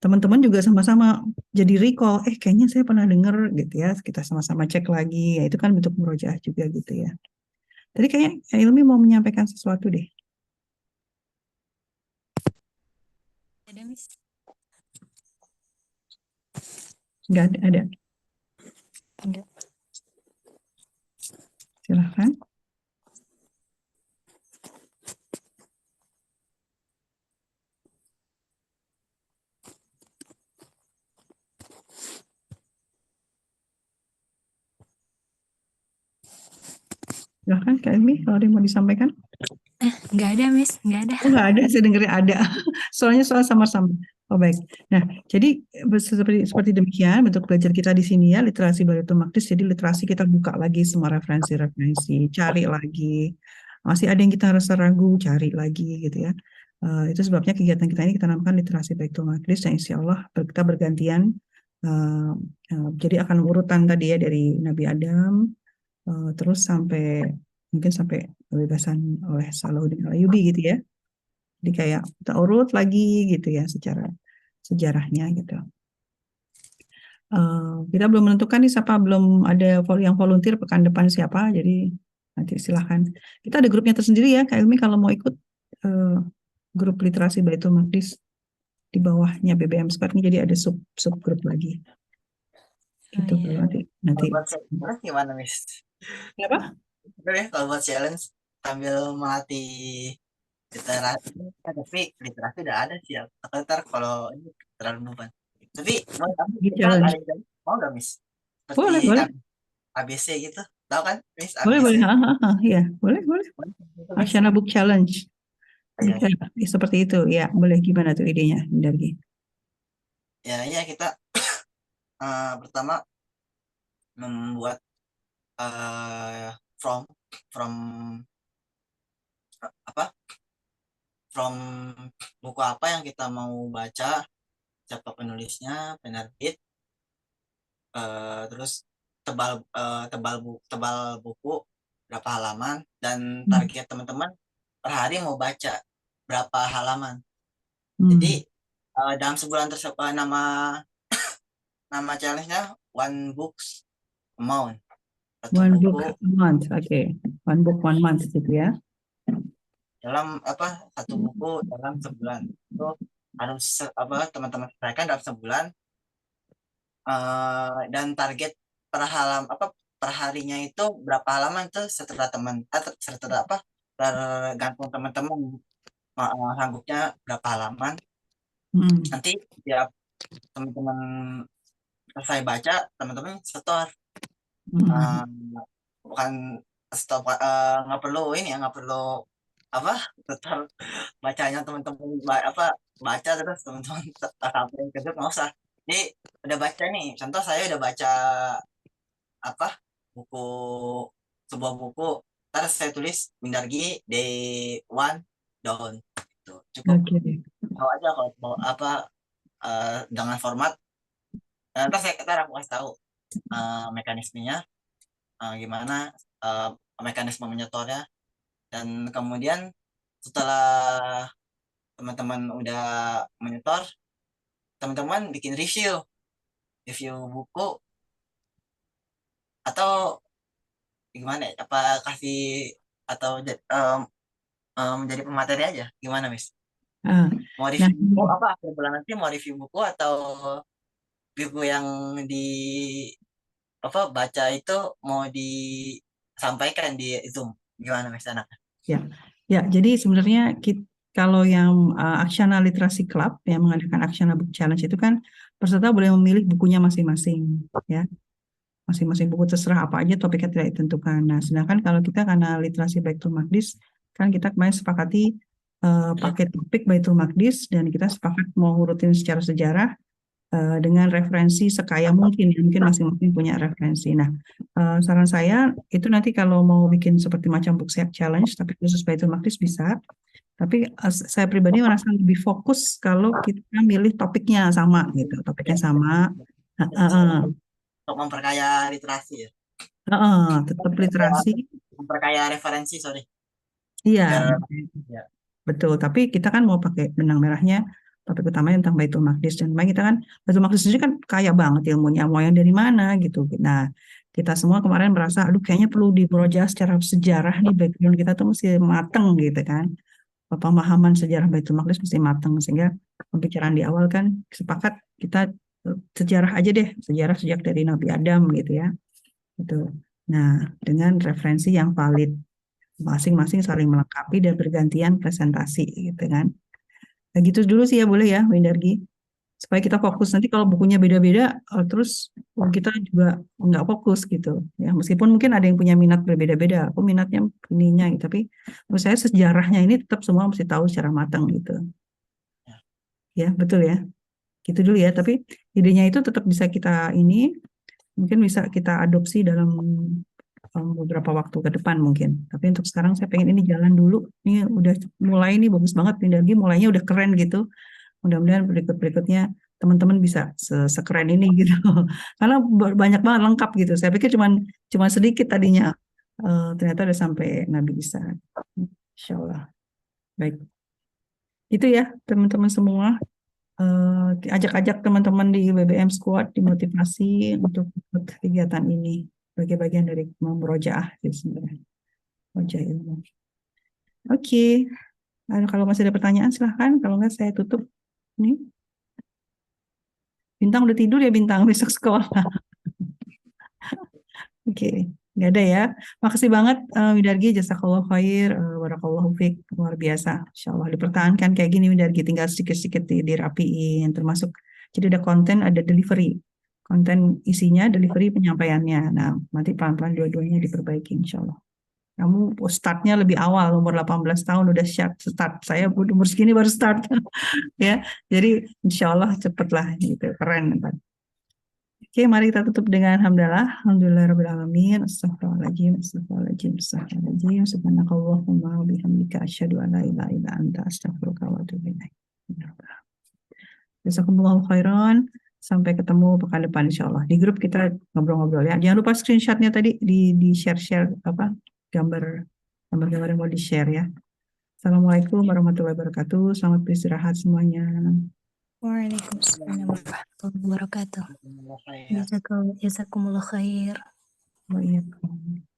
S1: teman-teman juga sama-sama jadi recall, kayaknya saya pernah dengar gitu ya, kita sama-sama cek lagi, ya itu kan bentuk murojaah juga gitu ya. Tadi kayaknya Ilmi mau menyampaikan sesuatu deh.
S4: Ada, Miss.
S1: Nggak ada.
S4: Enggak.
S1: Silahkan. Silahkan Kak Ilmi kalau ada yang mau disampaikan.
S4: Enggak ada, Miss. Enggak ada.
S1: Oh nggak ada, saya dengarnya ada. Soalnya soal sama-sama. Oh baik. Nah, jadi seperti demikian bentuk belajar kita di sini ya, literasi Baitul Maqdis. Jadi literasi kita buka lagi semua referensi-referensi, cari lagi. Masih ada yang kita rasa ragu, cari lagi gitu ya. Itu sebabnya kegiatan kita ini kita namakan literasi Baitul Maqdis, dan insya Allah kita bergantian. Jadi akan urutan tadi ya dari Nabi Adam, terus mungkin sampai kebebasan oleh Salahuddin Ayyubi gitu ya. Jadi kayak kita urut lagi gitu ya secara sejarahnya gitu. Kita belum menentukan nih siapa, belum ada yang volunteer pekan depan siapa, jadi nanti silahkan. Kita ada grupnya tersendiri ya Kak Ilmi kalau mau ikut grup literasi Baitul Maqdis di bawahnya BBM Squad ini, jadi ada sub grup lagi. Gitu
S4: iya.
S1: nanti.
S3: Kalau buat challenge gimana, Miss?
S1: Apa?
S3: Kalau buat challenge sambil melatih literasi, tapi literasi udah ada sih ya. Ntar kalau ini terlalu beban. Tapi kita
S1: Challenge.
S3: ada yang mau nggak, Miss?
S1: Boleh.
S3: Seperti ABC gitu, tahu kan, Miss?
S1: Boleh.
S3: ABC.
S1: Iya, boleh. Asyana Book Challenge.
S3: Iya.
S1: Seperti itu, ya boleh. Gimana tuh idenya, Dargi?
S3: Ya kita pertama membuat from buku apa yang kita mau baca, siapa penulisnya, penerbit, terus tebal buku berapa halaman, dan target teman-teman per hari mau baca berapa halaman. Jadi dalam sebulan tersebut nama challenge-nya one books amount.
S1: One book a month, oke. One book one month gitu ya.
S3: Dalam satu buku dalam sebulan itu harus teman-teman selesaikan dalam sebulan, dan target per harinya itu berapa halaman tuh setelah tergantung teman-teman sanggupnya berapa halaman. Nanti tiap teman-teman selesai baca, teman-teman setor. Bukan stop, nggak perlu ini ya, nggak perlu setor bacanya teman-teman baca terus teman-teman sampai ke grup, nggak usah. Jadi udah baca nih, contoh saya udah baca sebuah buku, terus saya tulis Mindargi day one down, itu cukup. Tahu aja kalau mau dengan format. Nanti aku kasih tahu mekanismenya, gimana mekanisme menyetornya, dan kemudian setelah teman-teman udah menyetor, teman-teman bikin review buku, atau gimana ya, apa kasih atau menjadi pemateri aja, gimana, Miss? Mau review buku akhir bulan nanti, mau review buku atau buku yang baca itu mau disampaikan di Zoom, gimana, Miss Anak?
S1: Ya, jadi sebenarnya kalau yang Aksana Literasi Club yang mengadakan Aksana Book Challenge itu kan peserta boleh memilih bukunya masing-masing, ya. Masing-masing buku terserah apa aja, topiknya tidak ditentukan. Nah, sedangkan kalau kita karena literasi Baitul Maqdis, kan kita kemarin sepakati pakai topik Baitul Maqdis, dan kita sepakat mau urutin secara sejarah dengan referensi sekaya mungkin, ya. Mungkin masing-masing punya referensi. Nah, saran saya itu nanti kalau mau bikin seperti macam book challenge, tapi khusus Baitul Maqdis bisa. Tapi saya pribadi merasa lebih fokus kalau kita milih topiknya sama gitu, topiknya sama.
S3: Untuk memperkaya literasi ya.
S1: Tetap literasi,
S3: Memperkaya referensi, sorry.
S1: iya,
S3: Ya.
S1: betul. Tapi kita kan mau pakai benang merahnya, topik utamanya tentang Baitul Maqdis. Dan memang kita kan, Baitul Maqdis sendiri kan kaya banget ilmunya, mau yang dari mana gitu. Nah, kita semua kemarin merasa, aduh kayaknya perlu dimurojaah secara sejarah nih, background kita tuh mesti mateng gitu kan. Pemahaman sejarah Baitul Maqdis mesti mateng, sehingga pembicaraan di awal kan sepakat kita sejarah aja deh, sejarah sejak dari Nabi Adam gitu ya. Gitu. Nah, dengan referensi yang valid, masing-masing saling melengkapi dan bergantian presentasi gitu kan. Nah, gitu dulu sih ya, boleh ya Windargi, supaya kita fokus. Nanti kalau bukunya beda-beda, terus kita juga nggak fokus gitu ya. Meskipun mungkin ada yang punya minat berbeda-beda, aku minatnya ininya gitu, tapi menurut saya sejarahnya ini tetap semua mesti tahu secara matang gitu ya. Betul ya, gitu dulu ya. Tapi idenya itu tetap bisa kita ini, mungkin bisa kita adopsi dalam beberapa waktu ke depan mungkin. Tapi untuk sekarang saya pengen ini jalan dulu. Ini udah mulai, ini bagus banget Windargi, mulainya udah keren gitu. Mudah-mudahan berikut-berikutnya teman-teman bisa sekeren ini gitu. Karena banyak banget lengkap gitu. Saya pikir cuma sedikit tadinya. Ternyata udah sampai Nabi Isa. Insya Allah. Baik. Itu ya teman-teman semua. Ajak-ajak teman-teman di BBM Squad dimotivasi untuk ikut kegiatan ini sebagai bagian dari memurojaah gitu sebenarnya. Murojaah ilmu. Oke. Kalau masih ada pertanyaan silahkan. Kalau nggak saya tutup. Nih. Bintang udah tidur ya Bintang, besok sekolah. Oke, nggak ada ya. Makasih banget Windargi, jazakallah khair, barakallahu fiik, luar biasa. Insyaallah dipertahankan kayak gini Windargi, tinggal sedikit-sedikit dirapiin, termasuk jadi ada konten, ada delivery. Konten isinya, delivery penyampaiannya. Nah, nanti pelan-pelan dua-duanya diperbaiki insyaallah. Kamu startnya lebih awal, umur 18 tahun udah start. Saya umur segini baru start. Ya, jadi insyaallah cepet lah gitu, keren kan. Oke, mari kita tutup dengan hamdalah. Alhamdulillah alamin. Astagfirullahaladzim. Subhanakallahumma wa bihamdika asyhadu an la ilaha illa anta astaghfiruka wa atubu ilaik. Jazakumullahu khairan. Sampai ketemu pekan depan insyaallah. Di grup kita ngobrol-ngobrol ya. Jangan lupa screenshotnya tadi di share apa gambar yang mau di-share ya. Assalamualaikum warahmatullahi wabarakatuh. Selamat beristirahat semuanya.
S4: Waalaikumsalam warahmatullahi wabarakatuh. Jazakumullah khair.
S1: Waalaikumsalam.